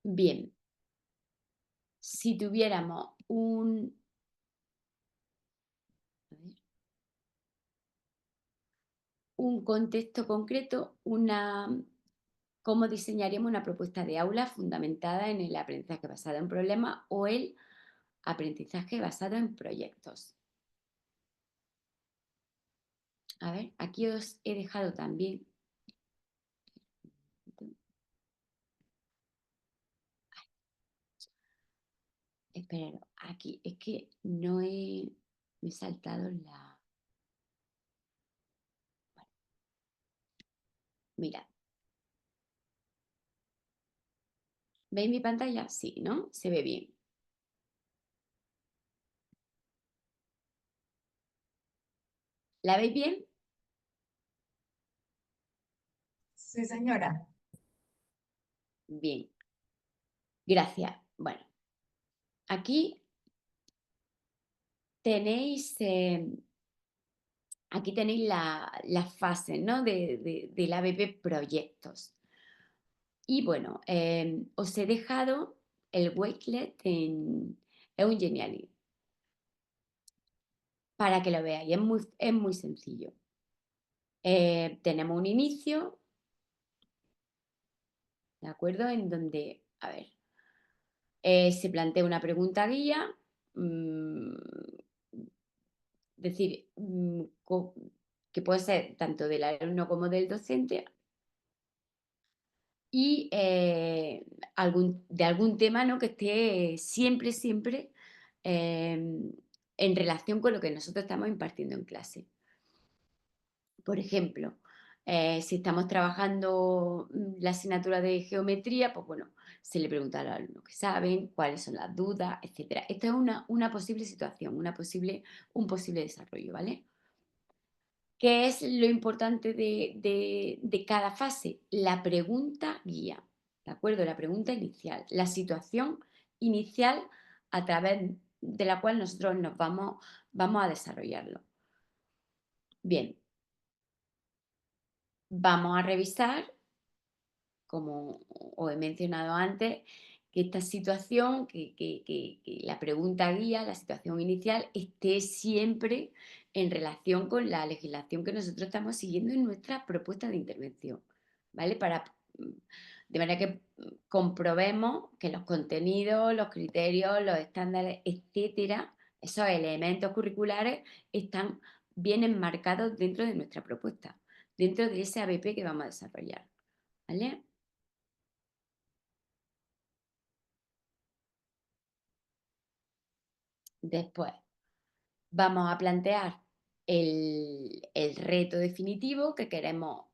Bien, si tuviéramos un contexto concreto, cómo diseñaríamos una propuesta de aula fundamentada en el aprendizaje basado en problemas o el aprendizaje basado en proyectos. A ver, aquí os he dejado también. Esperad, aquí es que no me he saltado la... Bueno, mirad. ¿Veis mi pantalla? Sí, ¿no? Se ve bien. ¿La veis bien? Sí, señora. Bien. Gracias. Bueno, aquí tenéis, las fases, ¿no? del ABP Proyectos. Y bueno, os he dejado el Wakelet en Eungeniali para que lo veáis. Es muy sencillo. Tenemos un inicio, ¿de acuerdo? En donde, a ver, se plantea una pregunta guía, decir, que puede ser tanto del alumno como del docente, y de algún tema, ¿no? Que esté siempre, siempre en relación con lo que nosotros estamos impartiendo en clase. Por ejemplo, si estamos trabajando la asignatura de geometría, pues bueno, se le pregunta a los alumnos que saben, cuáles son las dudas, etc. Esta es una posible situación, un posible desarrollo, ¿vale? ¿Qué es lo importante de cada fase? La pregunta guía, ¿de acuerdo? La pregunta inicial, la situación inicial a través de la cual nosotros vamos a desarrollarlo. Bien, vamos a revisar, como os he mencionado antes, esta situación, que la pregunta guía, la situación inicial, esté siempre en relación con la legislación que nosotros estamos siguiendo en nuestra propuesta de intervención, ¿vale? De manera que comprobemos que los contenidos, los criterios, los estándares, etcétera, esos elementos curriculares están bien enmarcados dentro de nuestra propuesta, dentro de ese ABP que vamos a desarrollar, ¿vale? Después vamos a plantear el reto definitivo que queremos,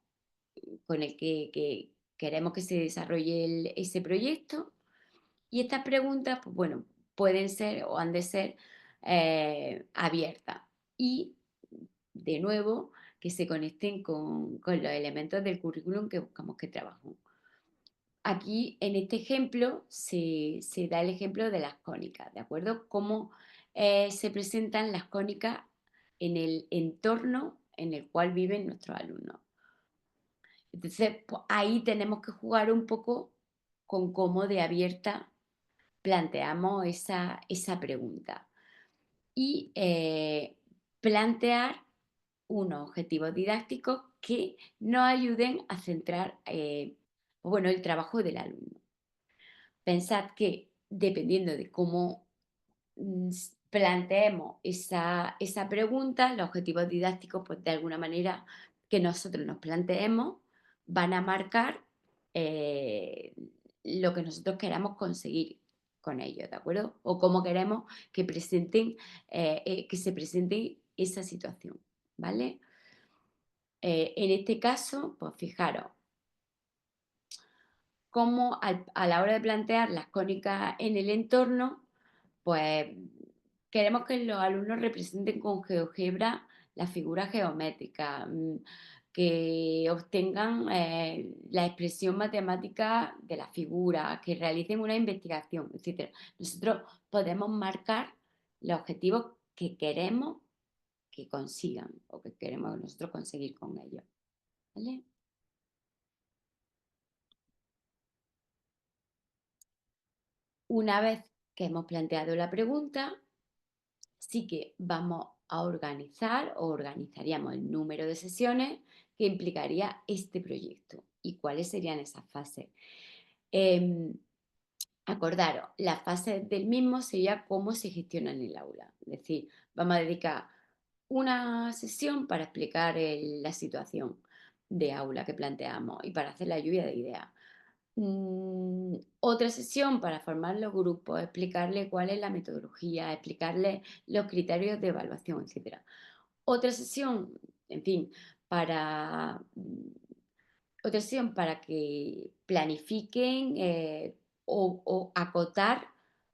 con el que queremos que se desarrolle ese proyecto. Y estas preguntas, pues bueno, pueden ser o han de ser abiertas. Y, de nuevo, que se conecten con los elementos del currículum que buscamos que trabajen. Aquí, en este ejemplo, se da el ejemplo de las cónicas, ¿de acuerdo? Cómo se presentan las cónicas en el entorno en el cual viven nuestros alumnos. Entonces, pues, ahí tenemos que jugar un poco con cómo de abierta planteamos esa pregunta. Y plantear unos objetivos didácticos que nos ayuden a centrar bueno, el trabajo del alumno. Pensad que dependiendo de cómo planteemos esa pregunta, los objetivos didácticos, pues de alguna manera que nosotros nos planteemos, van a marcar lo que nosotros queramos conseguir con ellos, ¿de acuerdo? O cómo queremos que se presente esa situación, ¿vale? En este caso, pues fijaros, cómo a la hora de plantear las cónicas en el entorno, pues queremos que los alumnos representen con GeoGebra las figuras geométricas, que obtengan la expresión matemática de las figuras, que realicen una investigación, etc. Nosotros podemos marcar los objetivos que queremos que consigan o que queremos nosotros conseguir con ellos, ¿vale? Una vez que hemos planteado la pregunta, sí que vamos a organizar o organizaríamos el número de sesiones que implicaría este proyecto y cuáles serían esas fases. Acordaros, la fase del mismo sería cómo se gestiona en el aula. Es decir, vamos a dedicar una sesión para explicar la situación de aula que planteamos y para hacer la lluvia de ideas. Otra sesión para formar los grupos, explicarle cuál es la metodología, explicarle los criterios de evaluación, etc. Otra sesión, en fin, otra sesión para que planifiquen o acotar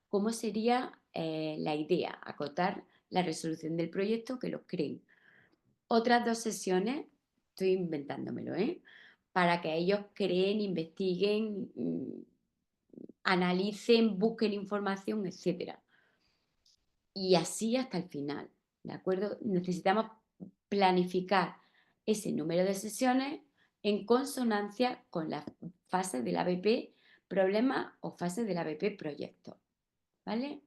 cómo sería la idea, acotar la resolución del proyecto que los creen. Otras 2 sesiones, estoy inventándomelo, para que ellos creen, investiguen, analicen, busquen información, etc. Y así hasta el final, ¿de acuerdo? Necesitamos planificar ese número de sesiones en consonancia con las fases del ABP problema o fases del ABP proyecto, ¿vale?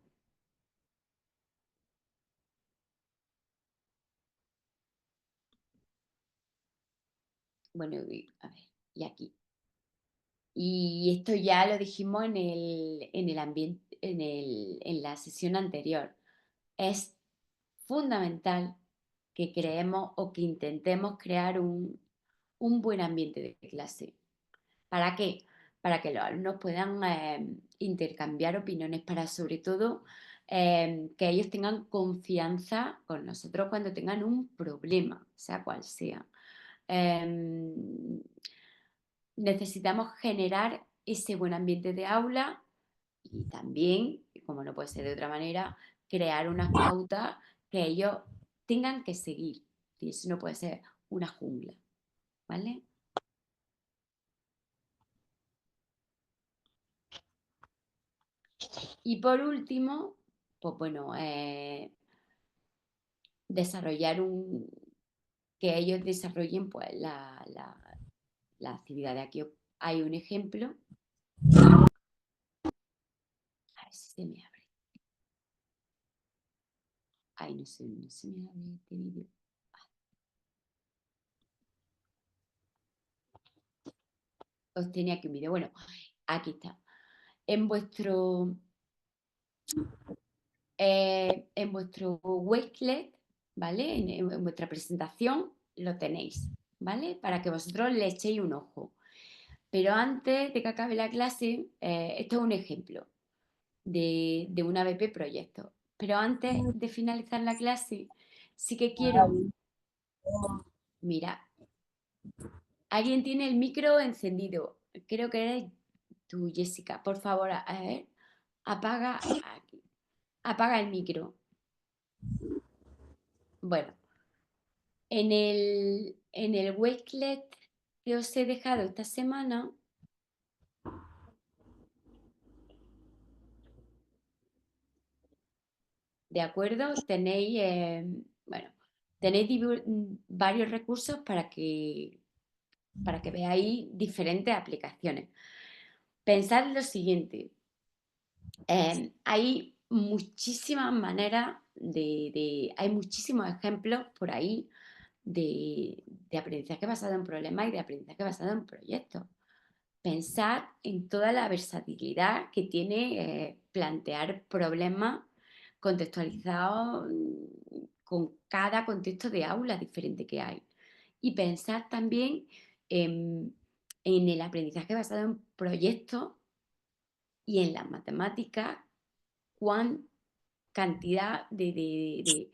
Bueno, a ver, y aquí. Y esto ya lo dijimos en el ambiente, en la sesión anterior. Es fundamental que creemos o que intentemos crear un buen ambiente de clase. ¿Para qué? Para que los alumnos puedan intercambiar opiniones, para sobre todo que ellos tengan confianza con nosotros cuando tengan un problema, sea cual sea. Necesitamos generar ese buen ambiente de aula y también, como no puede ser de otra manera, crear unas pautas que ellos tengan que seguir. Y eso no puede ser una jungla, ¿vale? Y por último, pues bueno, que ellos desarrollen pues la actividad. Aquí hay un ejemplo se me abre. Ay, no sé, no se me abre este vídeo. Os tenía aquí un vídeo. Bueno, aquí está. En vuestro Wakelet, ¿vale? En vuestra presentación lo tenéis, ¿vale? Para que vosotros le echéis un ojo. Pero antes de que acabe la clase, esto es un ejemplo de un ABP proyecto. Pero antes de finalizar la clase, sí que quiero... Mira, alguien tiene el micro encendido. Creo que eres tú, Jessica. Por favor, a ver, apaga el micro. Bueno, en el Wakelet que os he dejado esta semana, ¿de acuerdo? Tenéis varios recursos para que veáis diferentes aplicaciones. Pensad lo siguiente, hay muchísimas maneras hay muchísimos ejemplos por ahí de aprendizaje basado en problemas y de aprendizaje basado en proyectos. Pensar en toda la versatilidad que tiene plantear problemas contextualizados con cada contexto de aula diferente que hay. Y pensar también en el aprendizaje basado en proyectos y en las matemáticas, cuán cantidad de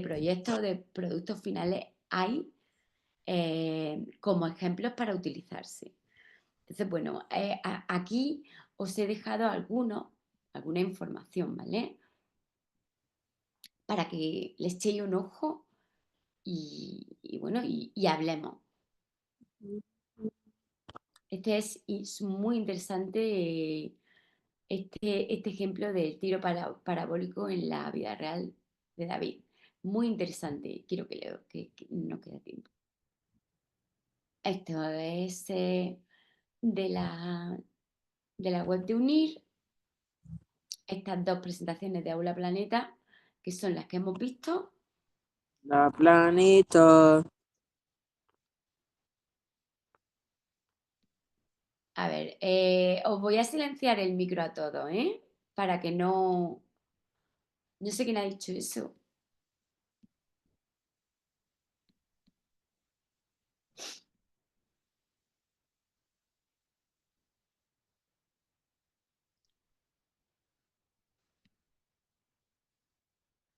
proyectos, de productos finales hay como ejemplos para utilizarse. Entonces, bueno, aquí os he dejado alguna información, ¿vale? Para que le echéis un ojo y hablemos. Es muy interesante este ejemplo del tiro parabólico en la vida real de David. Muy interesante. Quiero que leo, que no queda tiempo. Esto es de la web de UNIR. Estas dos presentaciones de Aula Planeta, que son las que hemos visto. La planeta. A ver, os voy a silenciar el micro a todos, ¿eh? Para que no... No sé quién ha dicho eso.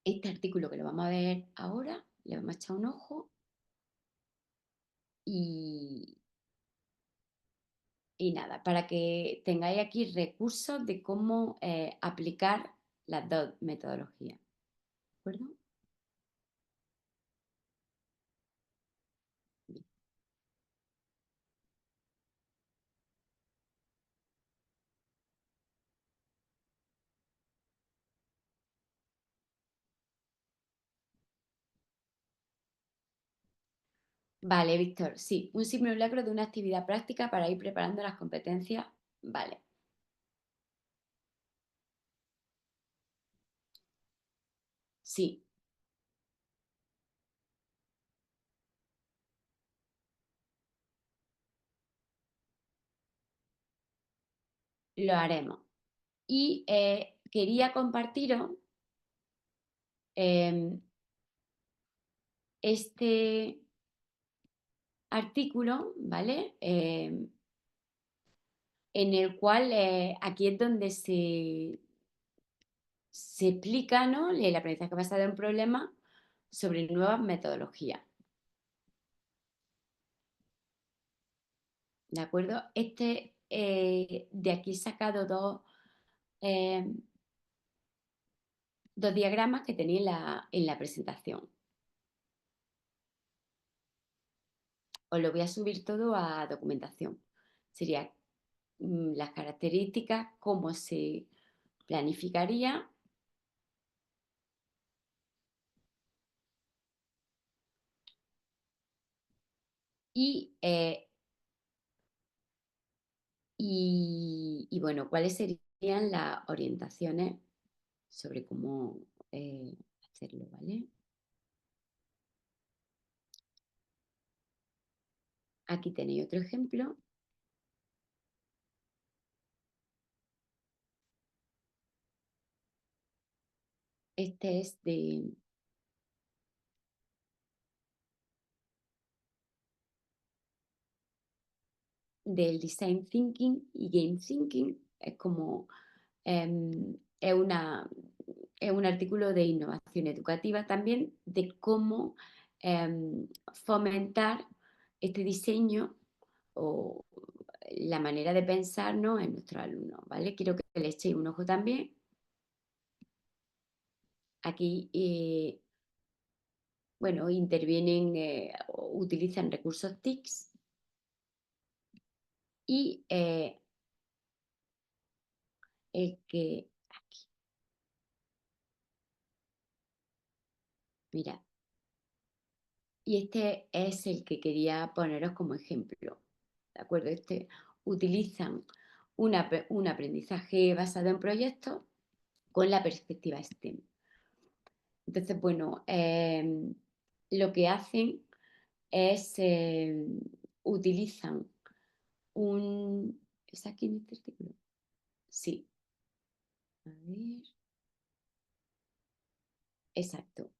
Este artículo que lo vamos a ver ahora, le vamos a echar un ojo y nada, para que tengáis aquí recursos de cómo aplicar las dos metodologías. ¿De acuerdo? Bien. Vale, Víctor, sí, un simulacro de una actividad práctica para ir preparando las competencias. Vale. Sí, lo haremos. Y quería compartiros este artículo, ¿vale? En el cual aquí es donde se explica, ¿no?, el aprendizaje basado en problemas sobre nuevas metodologías. ¿De acuerdo? De aquí he sacado dos diagramas que tenía en la presentación. Os lo voy a subir todo a documentación. Sería las características, cómo se planificaría y bueno, cuáles serían las orientaciones sobre cómo hacerlo, ¿vale? Aquí tenéis otro ejemplo. Este es del Design Thinking y Game Thinking. Es como es un artículo de innovación educativa también de cómo fomentar este diseño o la manera de pensarnos en nuestros alumnos, ¿vale? Quiero que le echéis un ojo también. Aquí, bueno, intervienen, utilizan recursos TICS y el que, aquí, mira, y este es el que quería poneros como ejemplo, ¿de acuerdo? Utilizan un aprendizaje basado en proyectos con la perspectiva STEM. Entonces, bueno, lo que hacen es, utilizan un... ¿Es aquí en este artículo? Sí. A ver. Exacto.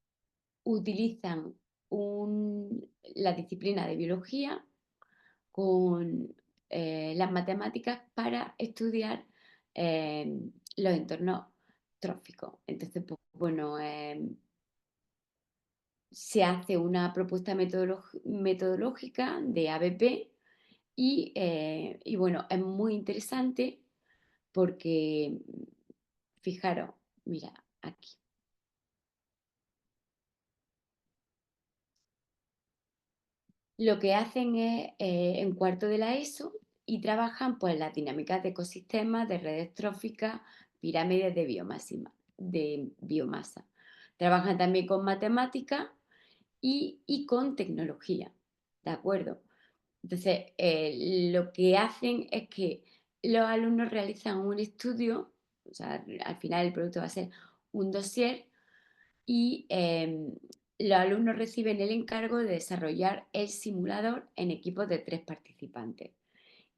Utilizan la disciplina de biología con las matemáticas para estudiar los entornos tróficos. Entonces, pues, bueno, se hace una propuesta metodológica de ABP y bueno, es muy interesante porque, fijaros, mira, aquí. Lo que hacen es en cuarto de la ESO y trabajan pues las dinámicas de ecosistemas, de redes tróficas, pirámides de biomasa. Trabajan también con matemáticas y con tecnología, ¿de acuerdo? Entonces, lo que hacen es que los alumnos realizan un estudio, o sea, al final el producto va a ser un dossier y los alumnos reciben el encargo de desarrollar el simulador en equipos de 3 participantes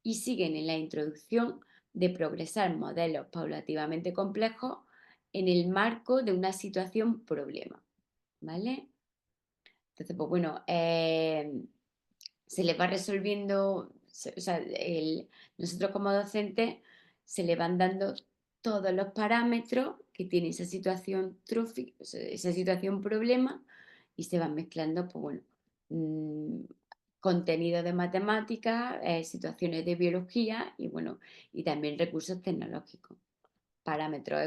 y siguen en la introducción de progresar modelos paulativamente complejos en el marco de una situación problema, ¿vale? Entonces, pues bueno, se les va resolviendo, o sea, nosotros como docentes se le van dando todos los parámetros que tiene esa situación o sea, esa situación problema y se van mezclando, pues bueno, mm, contenido de matemáticas, situaciones de biología y bueno, y también recursos tecnológicos, parámetros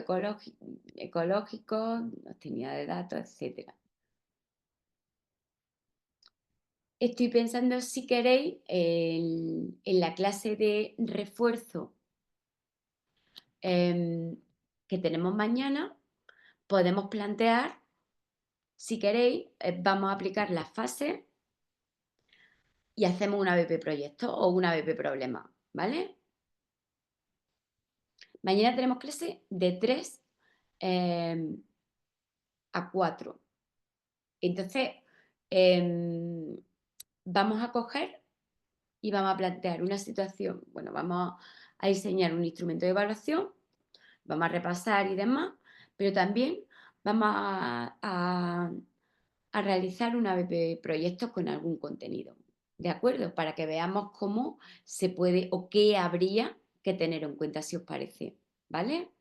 ecológicos, obtenida de datos, etcétera. Estoy pensando, si queréis, en la clase de refuerzo que tenemos mañana, podemos plantear, si queréis, vamos a aplicar las fases y hacemos un ABP proyecto o un ABP problema, ¿vale? Mañana tenemos clase de 3 a 4. Entonces, vamos a coger y vamos a plantear una situación, bueno, vamos a diseñar un instrumento de evaluación, vamos a repasar y demás, pero también vamos a realizar un ABP proyectos con algún contenido, ¿de acuerdo? Para que veamos cómo se puede o qué habría que tener en cuenta, si os parece, ¿vale?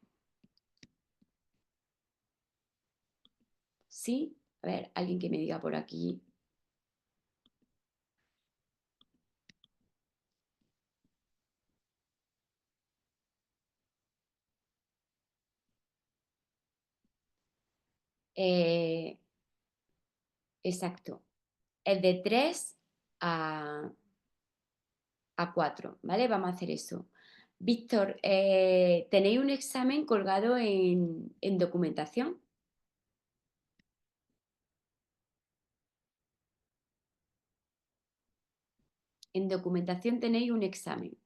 ¿Sí? A ver, alguien que me diga por aquí. Exacto. El de 3 a 4, ¿vale? Vamos a hacer eso. Víctor, ¿tenéis un examen colgado en documentación? En documentación tenéis un examen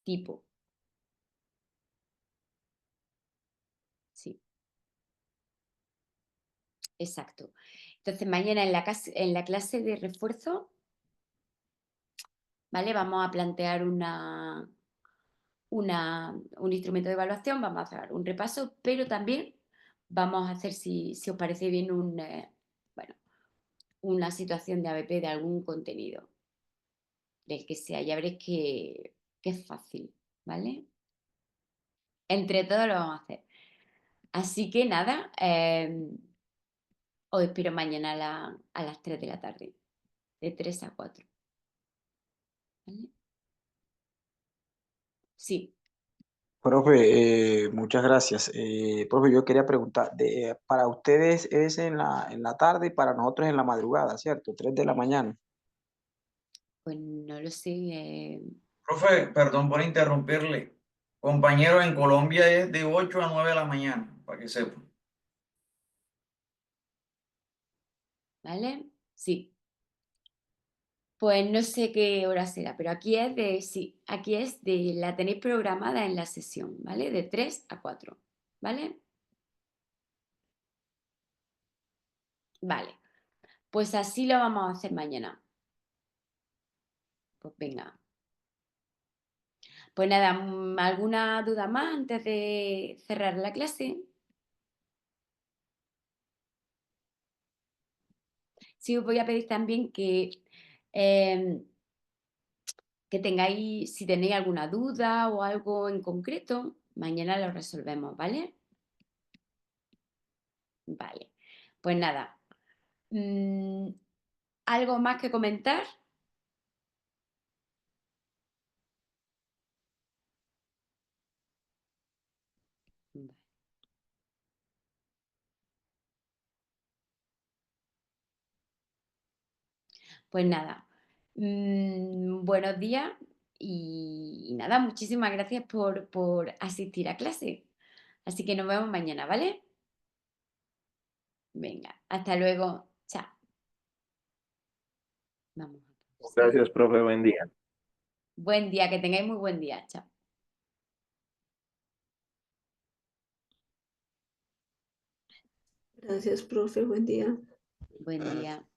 tipo. Exacto. Entonces, mañana en la clase de refuerzo, ¿vale? Vamos a plantear un instrumento de evaluación, vamos a hacer un repaso, pero también vamos a hacer, si os parece bien, bueno, una situación de ABP de algún contenido, del que sea. Ya veréis que es fácil, ¿vale? Entre todos lo vamos a hacer. Así que nada, os espero mañana a las 3 de la tarde, de 3 a 4. ¿Vale? Sí, Profe, muchas gracias. Profe, yo quería preguntar, para ustedes es en la tarde y para nosotros en la madrugada, ¿cierto? 3 de la mañana. pues no lo sé. Profe, perdón por interrumpirle. Compañero, en Colombia es de 8 a 9 de la mañana, para que sepa. ¿Vale? Sí. Pues no sé qué hora será, pero sí, la tenéis programada en la sesión, ¿vale? De 3 a 4, ¿vale? Vale, pues así lo vamos a hacer mañana. Pues venga. Pues nada, ¿alguna duda más antes de cerrar la clase? Sí, os voy a pedir también em, que tengáis, si tenéis alguna duda o algo en concreto, mañana lo resolvemos, ¿vale? Vale, pues nada. ¿Algo más que comentar? Vale. Pues nada, buenos días y nada, muchísimas gracias por asistir a clase. Así que nos vemos mañana, ¿vale? Venga, hasta luego. Chao. Vamos a pausar. Gracias, profe, buen día. Buen día, que tengáis muy buen día. Chao. Gracias, profe. Buen día. Buen día.